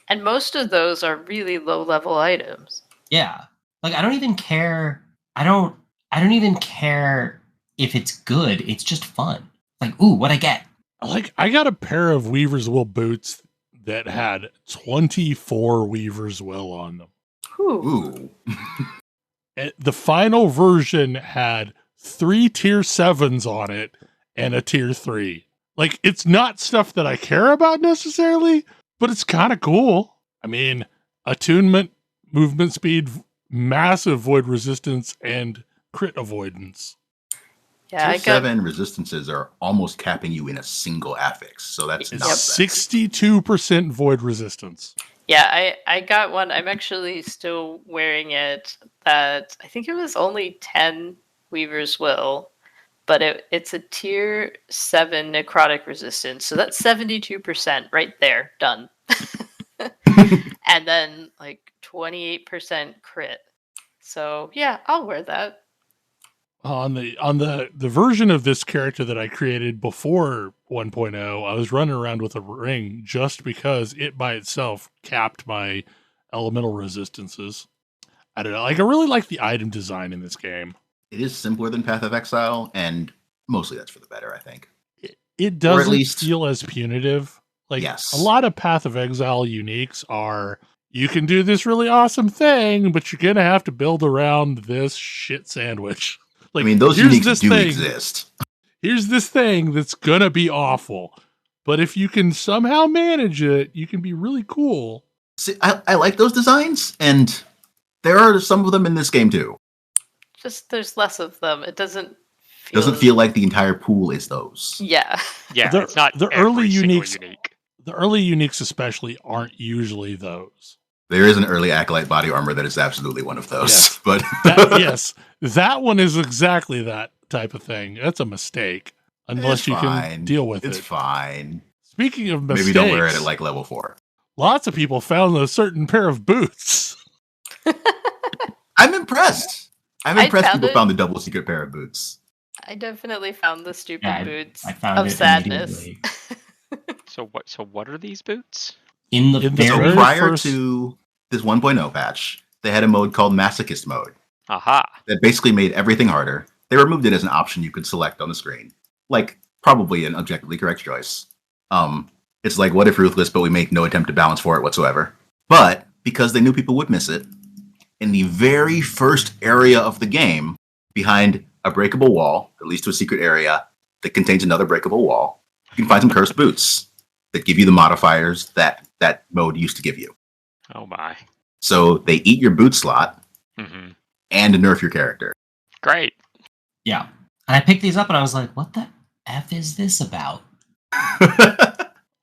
And most of those are really low level items.
Yeah. Like, I don't even care. I don't even care if it's good. It's just fun. Like, ooh, what'd I get?
Like, I got a pair of Weaver's Will boots that had 24 Weaver's Will on them.
Ooh.
The final version had 3 tier 7s on it and a tier 3. Like, it's not stuff that I care about necessarily, but it's kind of cool. I mean, attunement, movement speed, massive void resistance, and crit avoidance.
Yeah,
Tier 7 resistances are almost capping you in a single affix, so that's not bad.
62% void resistance.
Yeah, I got one. I'm actually still wearing it. That I think it was only 10 Weaver's Will, but it's a tier 7 necrotic resistance. So that's 72% right there, done. And then like 28% crit. So yeah, I'll wear that.
On the version of this character that I created before 1.0, I was running around with a ring just because it by itself capped my elemental resistances. I don't know. Like, I really like the item design in this game.
It is simpler than Path of Exile, and mostly that's for the better, I think.
It doesn't feel as punitive. Like,
yes.
A lot of Path of Exile uniques are, you can do this really awesome thing, but you're going to have to build around this shit sandwich. Like,
I mean, those uniques do exist.
Here's this thing that's going to be awful. But if you can somehow manage it, you can be really cool.
See, I like those designs, and there are some of them in this game, too.
Just there's less of them. It doesn't
feel like the entire pool is those.
Yeah.
Yeah, it's not
the early uniques. The early uniques especially aren't usually those.
There is an early Acolyte body armor that is absolutely one of those.
Yes.
But
that one is exactly that type of thing. That's a mistake. Unless you can deal with it.
It's fine.
Speaking of mistakes.
Maybe don't wear it at like level 4.
Lots of people found a certain pair of boots.
I'm impressed. People found the double secret pair of boots.
I definitely found the stupid boots
of
sadness.
So what are these boots?
In the very
prior to this 1.0 patch, they had a mode called Masochist mode.
Aha.
That basically made everything harder. They removed it as an option you could select on the screen. Like, probably an objectively correct choice. It's like, what if Ruthless, but we make no attempt to balance for it whatsoever. But, because they knew people would miss it, in the very first area of the game, behind a breakable wall that leads to a secret area that contains another breakable wall, you can find some cursed boots that give you the modifiers that mode used to give you.
Oh my.
So they eat your boot slot and nerf your character.
Great.
Yeah. And I picked these up and I was like, what the F is this about?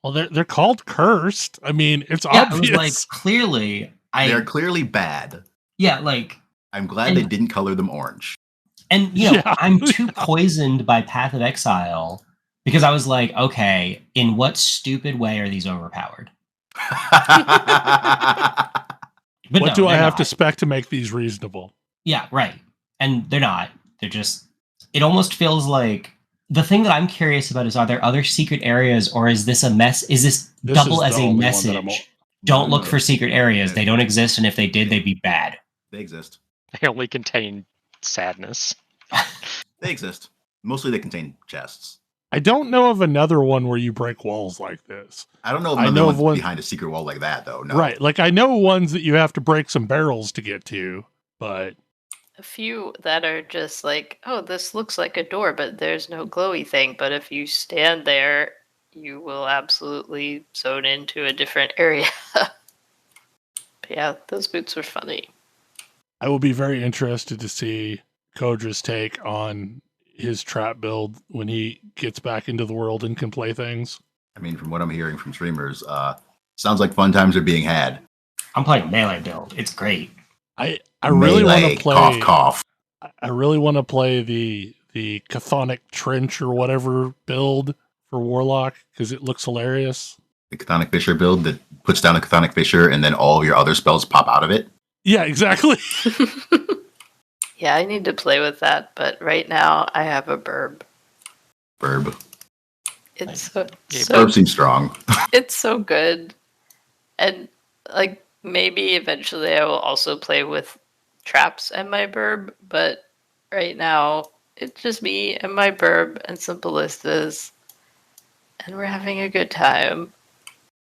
Well, they're called cursed. I mean, it's obvious.
I was like, clearly.
They're clearly bad.
Yeah, like.
I'm glad they didn't color them orange.
And, I'm too poisoned by Path of Exile because I was like, okay, in what stupid way are these overpowered? But
what
no,
do I
they're
have
not.
to spec to make these reasonable?
Yeah, right. And they're not. They're just. It almost feels like the thing that I'm curious about is: are there other secret areas, or is this a mess? Is this double
is
as
the
a
only one that I'm
message? Don't look for secret areas. They don't exist, and if they did, they'd be bad.
They exist.
They only contain sadness.
They exist. Mostly they contain chests.
I don't know of another one where you break walls like this.
I don't know of
I
another
know
one
of one
behind a secret wall like that, though. No.
Right. Like, I know ones that you have to break some barrels to get to, but
A few that are just like, oh, this looks like a door, but there's no glowy thing. But if you stand there, you will absolutely zone into a different area. But yeah, those boots were funny.
I will be very interested to see Kodra's take on his trap build when he gets back into the world and can play things.
I mean, from what I'm hearing from streamers, sounds like fun times are being had.
I'm playing melee build. It's great.
I really want
Melee,
to play.
cough, cough.
I really want to play the Chthonic Trench or whatever build for Warlock because it looks hilarious.
The Chthonic Fissure build that puts down a Chthonic Fissure and then all your other spells pop out of it.
Yeah, exactly.
Yeah, I need to play with that, but right now I have a burb.
Burb.
It's
Burb seems strong.
it's so good. And like maybe eventually I will also play with traps and my burb, but right now it's just me and my burb and some ballistas, and we're having a good time.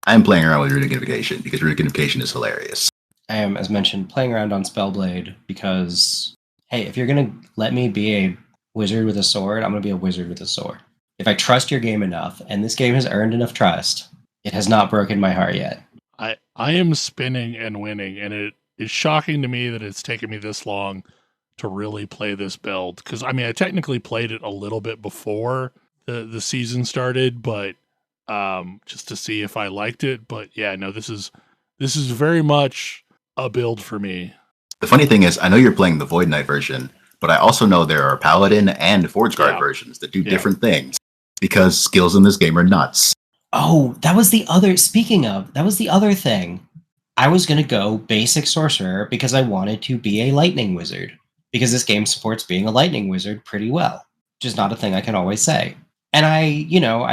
I'm playing around with Runic Invocation because Runic Invocation is hilarious.
I am, as mentioned, playing around on Spellblade because, hey, if you're going to let me be a wizard with a sword, I'm going to be a wizard with a sword. If I trust your game enough, and this game has earned enough trust, it has not broken my heart yet.
I am spinning and winning, and it is shocking to me that it's taken me this long to really play this build. Because, I mean, I technically played it a little bit before the season started, but just to see if I liked it. But yeah, no, this is very much a build for me.
The funny thing is, I know you're playing the Void Knight version, but I also know there are Paladin and Forge Guard versions that do different things because skills in this game are nuts.
Oh, that was the other thing. I was going to go basic sorcerer because I wanted to be a lightning wizard because this game supports being a lightning wizard pretty well, which is not a thing I can always say. And I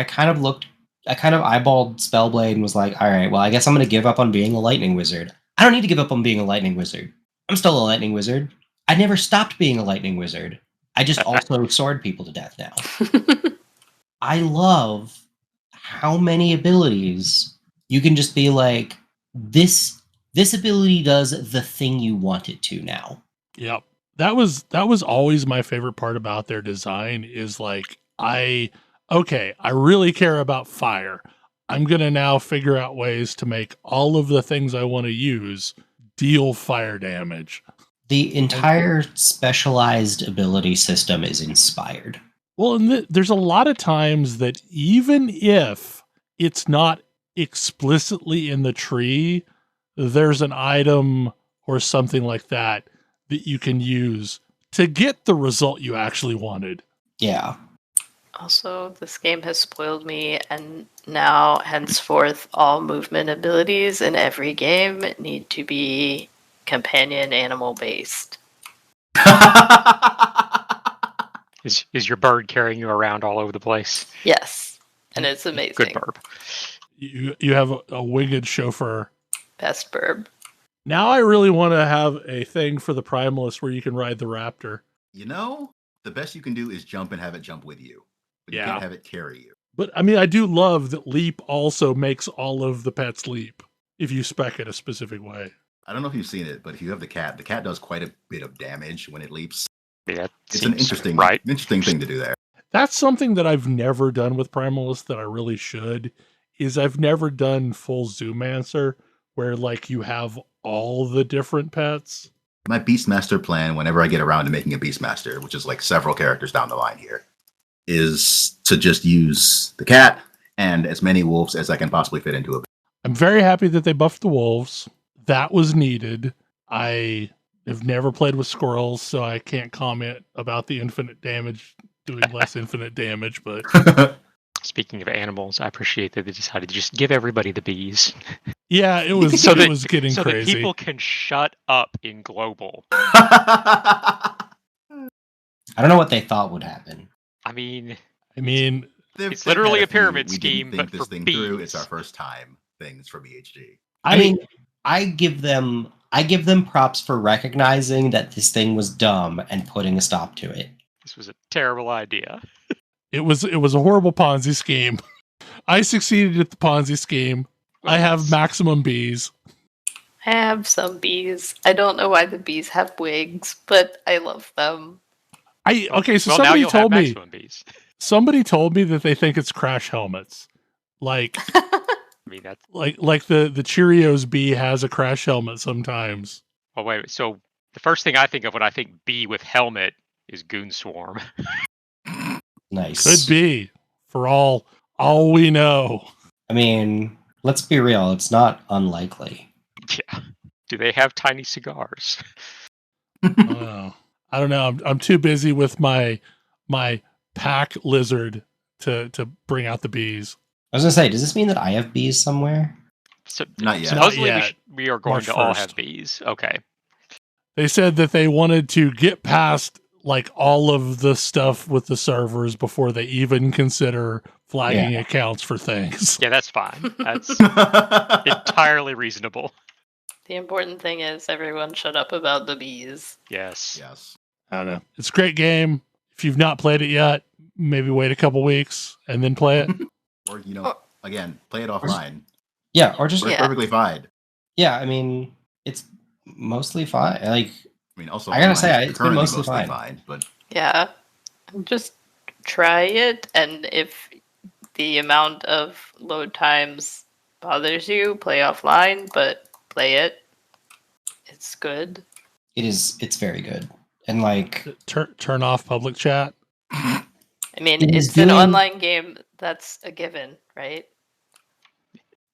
kind of eyeballed Spellblade and was like, all right, well, I guess I'm going to give up on being a lightning wizard. I don't need to give up on being a lightning wizard. I'm still a lightning wizard. I never stopped being a lightning wizard. I just also sword people to death now. I love how many abilities you can just be like, this ability does the thing you want it to now.
Yep. That was always my favorite part about their design is like, I really care about fire. I'm going to now figure out ways to make all of the things I want to use deal fire damage.
The entire specialized ability system is inspired.
Well, and there's a lot of times that even if it's not explicitly in the tree, there's an item or something like that you can use to get the result you actually wanted.
Yeah.
Also, this game has spoiled me, and now, henceforth, all movement abilities in every game need to be companion animal based.
Is your bird carrying you around all over the place?
Yes, and it's amazing.
Good burb.
You have a winged chauffeur.
Best burb.
Now I really want to have a thing for the Primalist where you can ride the raptor.
You know, the best you can do is jump and have it jump with you. But you can't have it carry you.
But I mean, I do love that Leap also makes all of the pets leap if you spec it a specific way.
I don't know if you've seen it, but if you have the cat does quite a bit of damage when it leaps.
Yeah,
it's an interesting thing to do there.
That's something that I've never done with Primalist that I really should, is I've never done full Zoomancer where like you have all the different pets.
My Beastmaster plan, whenever I get around to making a Beastmaster, which is like several characters down the line here, is to just use the cat and as many wolves as I can possibly fit into it.
I'm very happy that they buffed the wolves. That was needed. I have never played with squirrels, so I can't comment about the infinite damage doing less infinite damage, but...
Speaking of animals, I appreciate that they decided to just give everybody the bees.
Yeah, it was
So
it was getting
so that
crazy.
people can shut up in global.
I don't know what they thought would happen.
I mean,
It's
literally a pyramid
we
scheme,
didn't think
but
this
for
thing through. It's
bees.
our first time things from EHG.
I mean, I give them props for recognizing that this thing was dumb and putting a stop to it.
This was a terrible idea.
It was a horrible Ponzi scheme. I succeeded at the Ponzi scheme. I have maximum bees.
I have some bees. I don't know why the bees have wigs, but I love them.
Well,
So
now
somebody
you'll
told
have
me
maximum bees.
somebody told me that they think it's crash helmets. Like
I mean, that's
like the Cheerios bee has a crash helmet sometimes.
oh wait. So the first thing I think of when I think bee with helmet is Goon Swarm.
Nice.
Could be, for all we know.
I mean, let's be real. It's not unlikely.
Yeah. Do they have tiny cigars?
I don't know. I'm too busy with my pack lizard to bring out the bees.
I was gonna say, does this mean that I have bees somewhere?
So,
Not yet.
Supposedly
Not yet.
we are going
March
to all
1st.
have bees. Okay.
They said that they wanted to get past like all of the stuff with the servers before they even consider flagging accounts for things.
Yeah, that's fine. That's entirely reasonable.
The important thing is everyone shut up about the bees.
Yes.
Yes.
I don't know. It's a great game. If you've not played it yet, maybe wait a couple weeks and then play it.
Or again, play it offline.
Yeah, or just
We're perfectly fine.
yeah. I mean, it's mostly fine. Like,
I mean, also
I gotta
online
say,
is
it's been
currently
mostly fine.
but
Yeah. Just try it, and if the amount of load times bothers you, play offline, but play it. It's good.
it's very good. And like,
Turn off public chat.
I mean,
It is
it's an
doing-
online game. That's a given, right?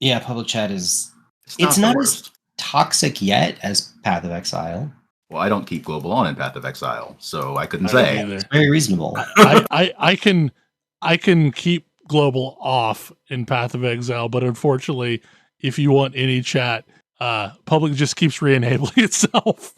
yeah, public chat is
it's
not
the
as
worst.
toxic yet as Path of Exile.
Well, I don't keep global on in Path of Exile, so I couldn't
I don't
say.
either.
It's very reasonable.
I can keep global off in Path of Exile, but unfortunately, if you want any chat, public just keeps re-enabling itself.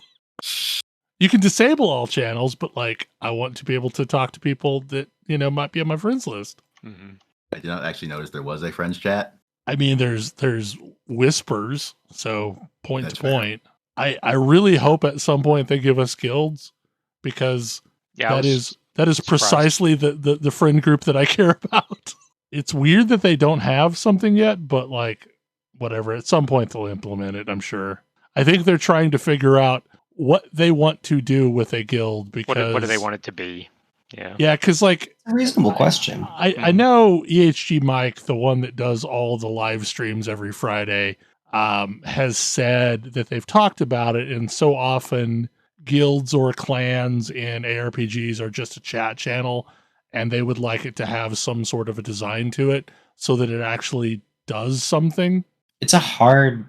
You can disable all channels, but like I want to be able to talk to people that might be on my friends list.
Mm-hmm.
I did not actually notice there was a friends chat.
I mean, there's whispers, so point
That's
to point. I really hope at some point they give us guilds, because
Yeah,
that is
surprised.
precisely the friend group that I care about. It's weird that they don't have something yet, but like whatever, at some point they'll implement it, I'm sure. I think they're trying to figure out what they want to do with a guild, because
what do they want it to be? Yeah.
Yeah, because like
It's a reasonable question.
I know EHG Mike, the one that does all the live streams every Friday, has said that they've talked about it, and so often guilds or clans in ARPGs are just a chat channel, and they would like it to have some sort of a design to it so that it actually does something.
It's a hard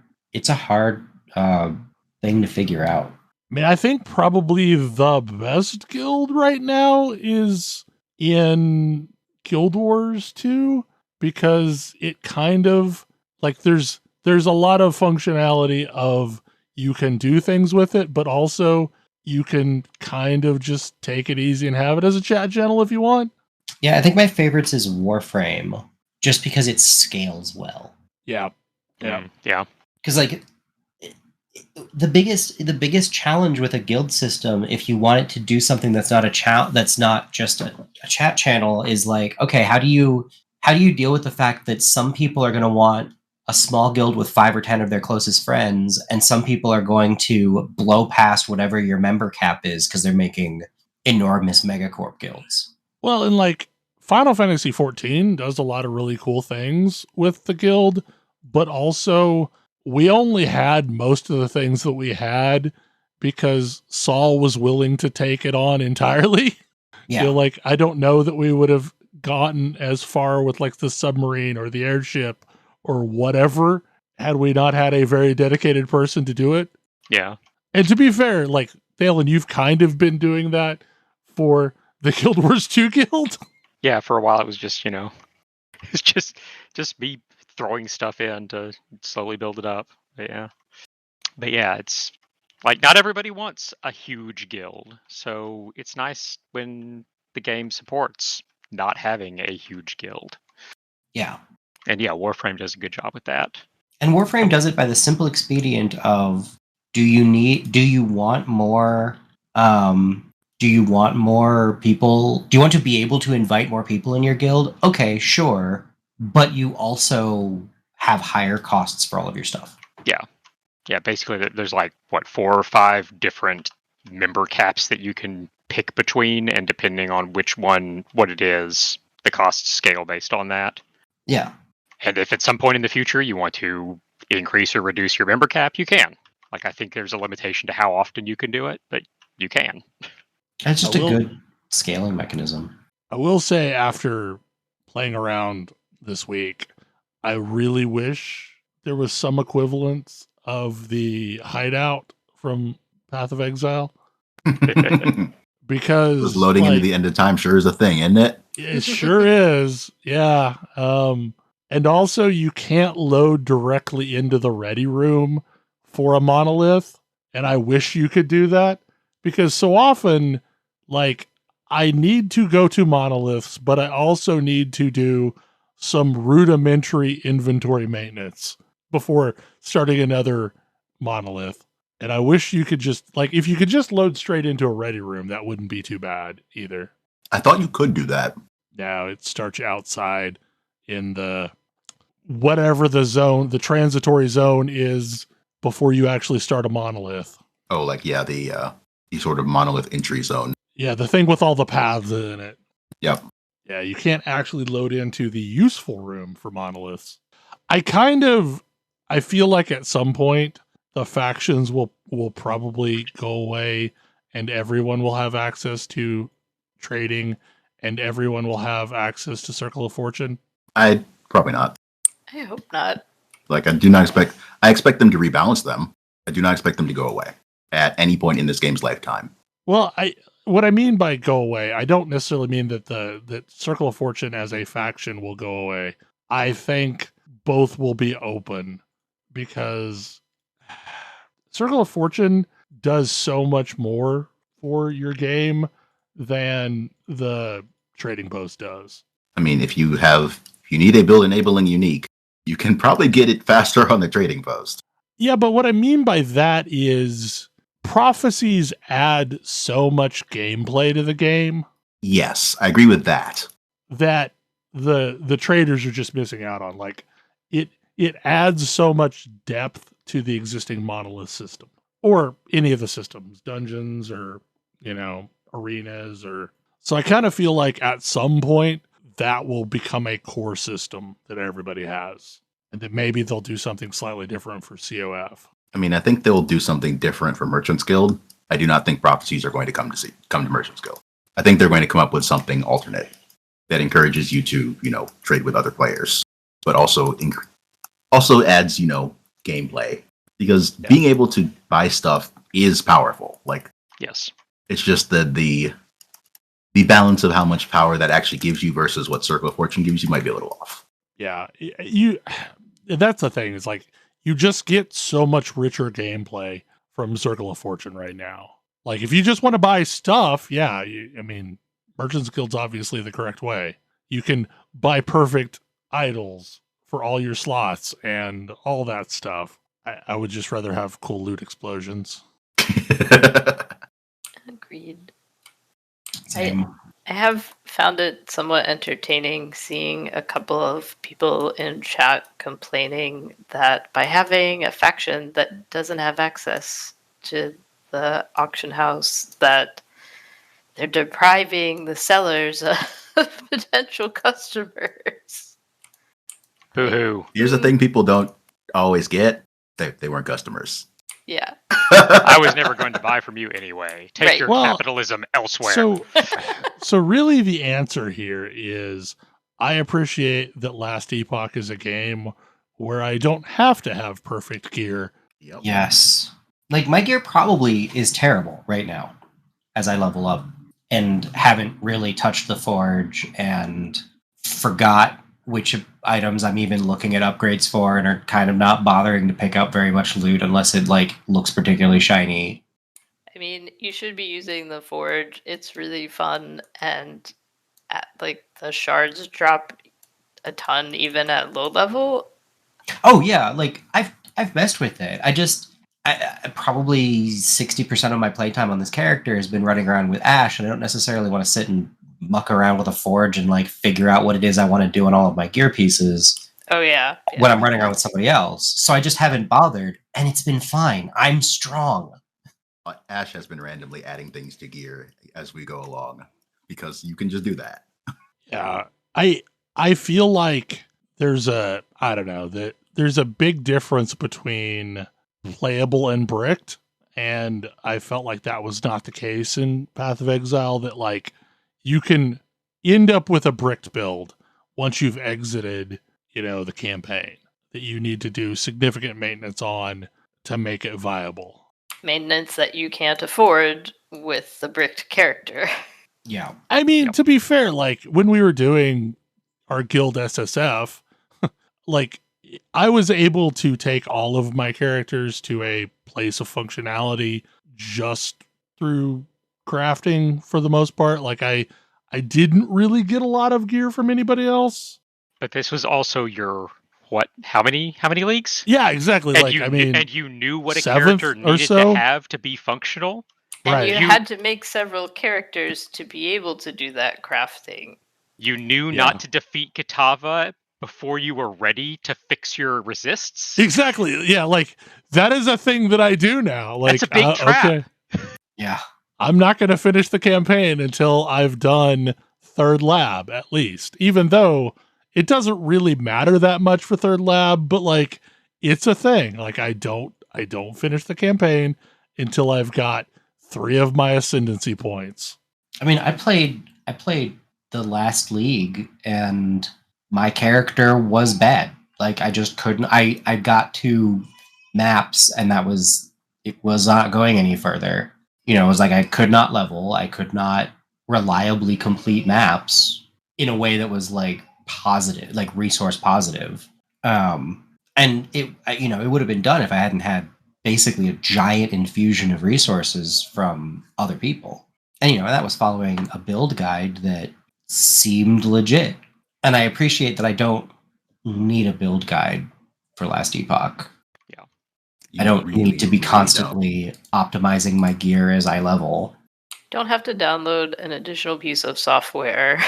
thing to figure out.
I mean, I think probably the best guild right now is in Guild Wars 2, because it kind of like there's a lot of functionality of you can do things with it, but also you can kind of just take it easy and have it as a chat channel if you want.
Yeah, I think my favorites is Warframe, just because it scales well.
Yeah. Yeah.
Yeah.
Because like the biggest challenge with a guild system, if you want it to do something that's not that's not just a chat channel, is like, okay, how do you deal with the fact that some people are going to want a small guild with 5 or 10 of their closest friends, and some people are going to blow past whatever your member cap is because they're making enormous megacorp guilds.
Well, and like Final Fantasy XIV does a lot of really cool things with the guild, but also we only had most of the things that we had because Saul was willing to take it on entirely.
Yeah.
Like I don't know that we would have gotten as far with like the submarine or the airship or whatever had we not had a very dedicated person to do it.
Yeah.
And to be fair, like Thalen, you've kind of been doing that for the Guild Wars 2 guild.
Yeah, for a while it was just, it's just me throwing stuff in to slowly build it up. But yeah, it's like not everybody wants a huge guild, so it's nice when the game supports not having a huge guild.
Yeah.
And yeah, Warframe does a good job with that.
And Warframe does it by the simple expedient of do you want more people? Do you want to be able to invite more people in your guild? Okay, sure. But you also have higher costs for all of your stuff.
Yeah, basically there's like 4 or 5 different member caps that you can pick between, and depending on what it is, the costs scale based on that.
Yeah.
And if at some point in the future you want to increase or reduce your member cap, you can. Like, I think there's a limitation to how often you can do it, but you can.
That's just a good scaling mechanism.
I will say, after playing around this week, I really wish there was some equivalence of the hideout from Path of Exile. Because
loading into the end of time sure is a thing, isn't it?
It sure is. Yeah. And also, you can't load directly into the ready room for a monolith. And I wish you could do that, because so often, like, I need to go to monoliths, but I also need to do some rudimentary inventory maintenance before starting another monolith. And I wish you could just, like, if you could just load straight into a ready room, that wouldn't be too bad either.
I thought you could do that.
Now it starts you outside in the whatever the zone, the transitory zone is before you actually start a monolith.
Oh, like, yeah, the sort of monolith entry zone.
Yeah, the thing with all the paths in it.
Yep.
Yeah, you can't actually load into the useful room for monoliths. I feel like at some point the factions will probably go away and everyone will have access to trading and everyone will have access to Circle of Fortune.
Probably not.
I hope not.
Like, I expect them to rebalance them. I do not expect them to go away at any point in this game's lifetime.
Well, what I mean by go away, I don't necessarily mean that Circle of Fortune as a faction will go away. I think both will be open, because Circle of Fortune does so much more for your game than the trading post does.
I mean, if you need a build enabling unique, you can probably get it faster on the trading post.
Yeah, but what I mean by that is prophecies add so much gameplay to the game.
Yes, I agree with that.
That the traders are just missing out on. Like, it adds so much depth to the existing monolith system, or any of the systems, dungeons, or, arenas, or so I kind of feel like at some point that will become a core system that everybody has, and that maybe they'll do something slightly different for COF.
I mean, I think they'll do something different for Merchant's Guild. I do not think prophecies are going to come to Merchant's Guild. I think they're going to come up with something alternate that encourages you to, trade with other players, but also adds, gameplay, because being able to buy stuff is powerful. Like,
yes,
it's just that the balance of how much power that actually gives you versus what Circle of Fortune gives you might be a little off.
Yeah, that's the thing. Is like, you just get so much richer gameplay from Circle of Fortune right now. Like, if you just want to buy stuff, Merchant's Guild's obviously the correct way. You can buy perfect idols for all your slots and all that stuff. I would just rather have cool loot explosions.
Agreed.
Same.
I have found it somewhat entertaining seeing a couple of people in chat complaining that by having a faction that doesn't have access to the auction house, that they're depriving the sellers of potential customers.
Hoo-hoo.
Here's the thing people don't always get. They weren't customers.
Yeah.
I was never going to buy from you anyway. Take
Right.
your capitalism elsewhere.
So really the answer here is, I appreciate that Last Epoch is a game where I don't have to have perfect gear.
Yep.
Yes. Like, my gear probably is terrible right now as I level up and haven't really touched the forge and forgot which items I'm even looking at upgrades for, and are kind of not bothering to pick up very much loot unless it like looks particularly shiny.
I mean, you should be using the forge. It's really fun, and like the shards drop a ton even at low level.
Oh yeah, like I've messed with it. I probably 60% of my playtime on this character has been running around with Ash, and I don't necessarily want to sit and muck around with a forge and like figure out what it is I want to do on all of my gear pieces.
Oh yeah.
When I'm running around with somebody else. So I just haven't bothered, and it's been fine. I'm strong.
Ash has been randomly adding things to gear as we go along because you can just do that.
Yeah, I feel like there's a big difference between playable and bricked, and I felt like that was not the case in Path of Exile. That like you can end up with a bricked build once you've exited, the campaign that you need to do significant maintenance on to make it viable.
Maintenance that you can't afford with the bricked character.
Yeah.
I mean, to be fair, like when we were doing our guild SSF, like I was able to take all of my characters to a place of functionality just through crafting for the most part. Like I didn't really get a lot of gear from anybody else.
But this was also your what? How many leagues?
Yeah, exactly.
And
like
you knew what a
7th
character
or
needed
so?
to have to be functional.
And
Right.
you had to make several characters to be able to do that crafting.
You knew
Yeah.
not to defeat Kitava before you were ready to fix your resists.
Exactly. Yeah, like that is a thing that I do now. Like
That's a big trap.
Okay.
Yeah.
I'm not going to finish the campaign until I've done 3rd lab at least. Even though it doesn't really matter that much for 3rd lab, but like it's a thing. Like I don't finish the campaign until I've got 3 of my ascendancy points.
I mean, I played the last league, and my character was bad. Like I just couldn't. I got 2 maps, and it was not going any further. It was like I could not level. I could not reliably complete maps in a way that was like positive, like resource positive. And it would have been done if I hadn't had basically a giant infusion of resources from other people. And that was following a build guide that seemed legit. And I appreciate that I don't need a build guide for Last Epoch.
Yeah.
I don't need to be constantly optimizing my gear as I level.
Don't have to download an additional piece of software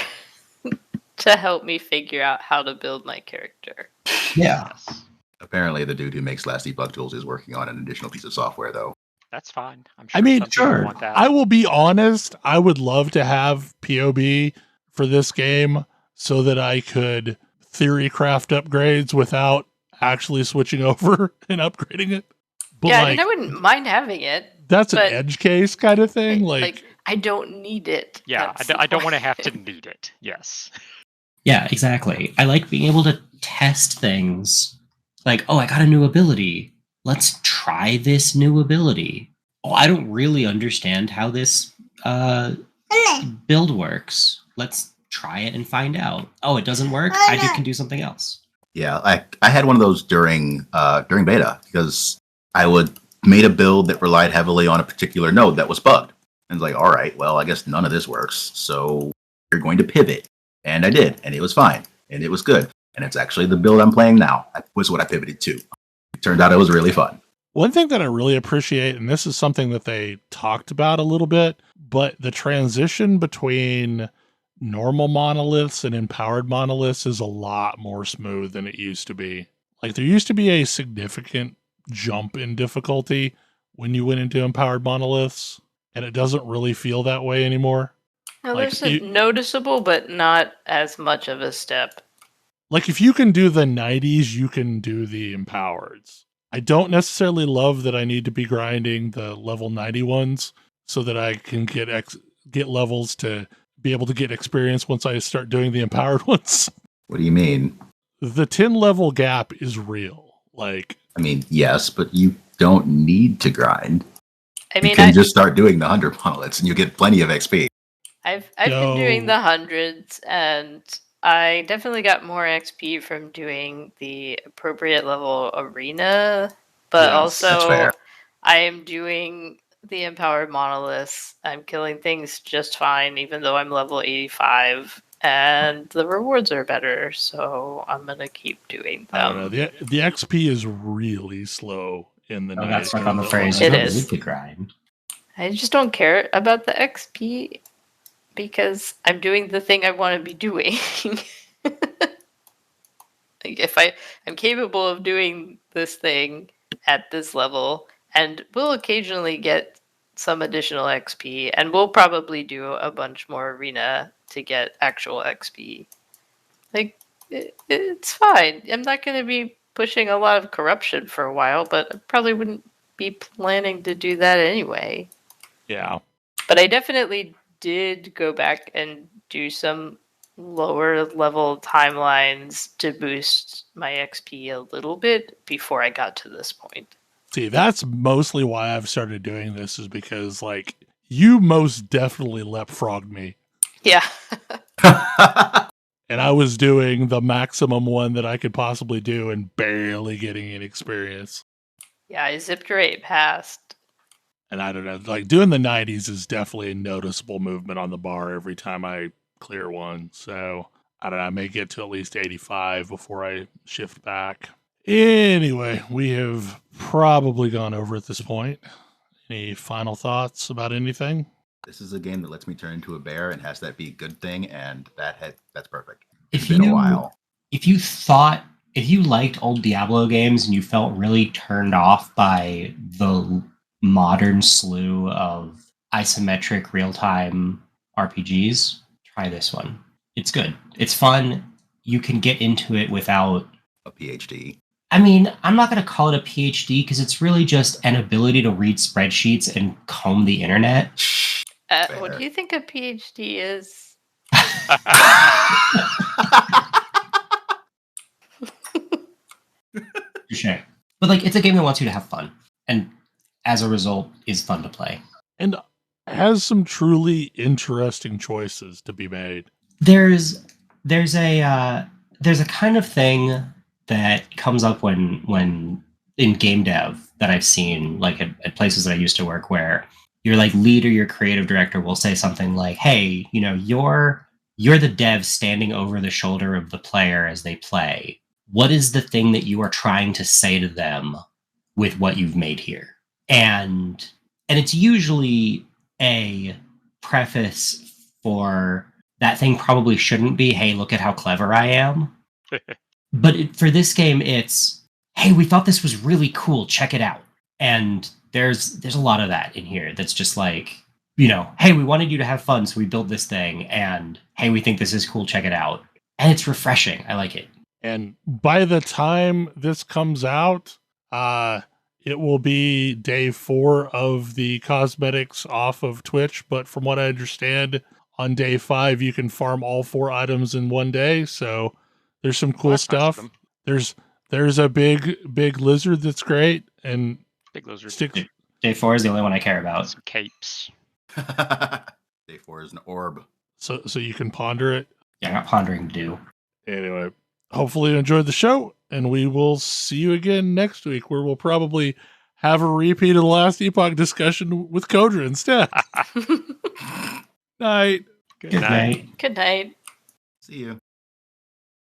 to help me figure out how to build my character.
Yeah.
Yes.
Apparently, the dude who makes Last Epoch tools is working on an additional piece of software, though.
That's fine. I'm sure
I mean,
some people
sure.
want that.
I will be honest, I would love to have POB for this game so that I could theory craft upgrades without actually switching over and upgrading it. But
yeah,
like,
I mean, I wouldn't mind having it.
that's an
but-
edge case kind of thing. Like
I don't need it.
Yeah,
That's
I don't
the
want to have to
point.
need it. Yes.
Yeah, exactly. I like being able to test things. Like, oh, I got a new ability. Let's try this new ability. Oh, I don't really understand how this build works. Let's try it and find out. Oh, it doesn't work? I can do something else.
Yeah, I had one of those during beta because I made a build that relied heavily on a particular node that was bugged. And it's like, all right, well, I guess none of this works, so you're going to pivot. And I did, and it was fine, and it was good. And it's actually the build I'm playing now. That was what I pivoted to. It turned out it was really fun.
one thing that I really appreciate, and this is something that they talked about a little bit, but the transition between normal monoliths and empowered monoliths is a lot more smooth than it used to be. Like there used to be a significant jump in difficulty when you went into empowered monoliths, and it doesn't really feel that way anymore.
No,
Like,
there's a noticeable, but not as much of a step.
Like if you can do the 90s, you can do the empowereds. I don't necessarily love that I need to be grinding the level 90 ones so that I can get levels to be able to get experience once I start doing the empowered ones.
What do you mean?
The 10 level gap is real. Like,
I mean, yes, but you don't need to grind.
I mean,
you can just start doing the 100 monoliths and you get plenty of XP.
I've been doing the hundreds, and I definitely got more XP from doing the appropriate level arena, but
Yes.
That's fair.
also I am doing the empowered monoliths. I'm killing things just fine, even though I'm level 85, and the rewards are better, so I'm gonna keep doing
I don't know.
them.
The XP is really slow in the
Oh,
night.
that's like on the
or
phrase.
It
You don't
is.
need to grind.
I just don't care about the XP because I'm doing the thing I want to be doing. Like if I'm capable of doing this thing at this level, and we'll occasionally get some additional XP, and we'll probably do a bunch more arena to get actual XP. Like it's fine. I'm not going to be pushing a lot of corruption for a while, but I probably wouldn't be planning to do that anyway.
Yeah.
But I definitely did go back and do some lower level timelines to boost my XP a little bit before I got to this point.
See, that's mostly why I've started doing this, is because, like, you most definitely leapfrogged me.
Yeah.
And I was doing the maximum one that I could possibly do and barely getting any experience.
Yeah, I zipped right past.
And I don't know, like, doing the 90s is definitely a noticeable movement on the bar every time I clear one. So, I don't know, I may get to at least 85 before I shift back. Anyway, we have probably gone over at this point. Any final thoughts about anything?
This is a game that lets me turn into a bear and has that be a good thing, and that's perfect.
If
It's been a
you
while.
if you liked old Diablo games and you felt really turned off by the modern slew of isometric real-time RPGs, try this one. It's good. It's fun. You can get into it without
A PhD.
I mean, I'm not going to call it a PhD because it's really just an ability to read spreadsheets and comb the internet.
What do you think a PhD is?
Touché. But like, it's a game that wants you to have fun, and as a result, is fun to play.
And has some truly interesting choices to be made.
There's a kind of thing that comes up when in game dev that I've seen, like at places that I used to work, where your like lead or your creative director will say something like, "Hey, you know, you're the dev standing over the shoulder of the player as they play. What is the thing that you are trying to say to them with what you've made here?" And it's usually a preface for that thing probably shouldn't be, "Hey, look at how clever I am." But for this game, it's, "Hey, we thought this was really cool. Check it out." And there's a lot of that in here that's just like, you know, "Hey, we wanted you to have fun, so we built this thing, and hey, we think this is cool. Check it out." And it's refreshing. I like it.
And by the time this comes out, it will be day 4 of the cosmetics off of Twitch. But from what I understand, on day 5, you can farm all 4 items in one day. So there's some cool
that's nice of
stuff.
them.
There's a big lizard that's great, and
Big lizard.
sticks.
Day 4 is the only one I care about.
Some capes.
Day 4 is an orb.
So you can ponder it.
Yeah, I got pondering to do.
Anyway, hopefully you enjoyed the show, and we will see you again next week, where we'll probably have a repeat of the Last Epoch discussion with Kodra instead. Night.
Good night.
Good night.
See you.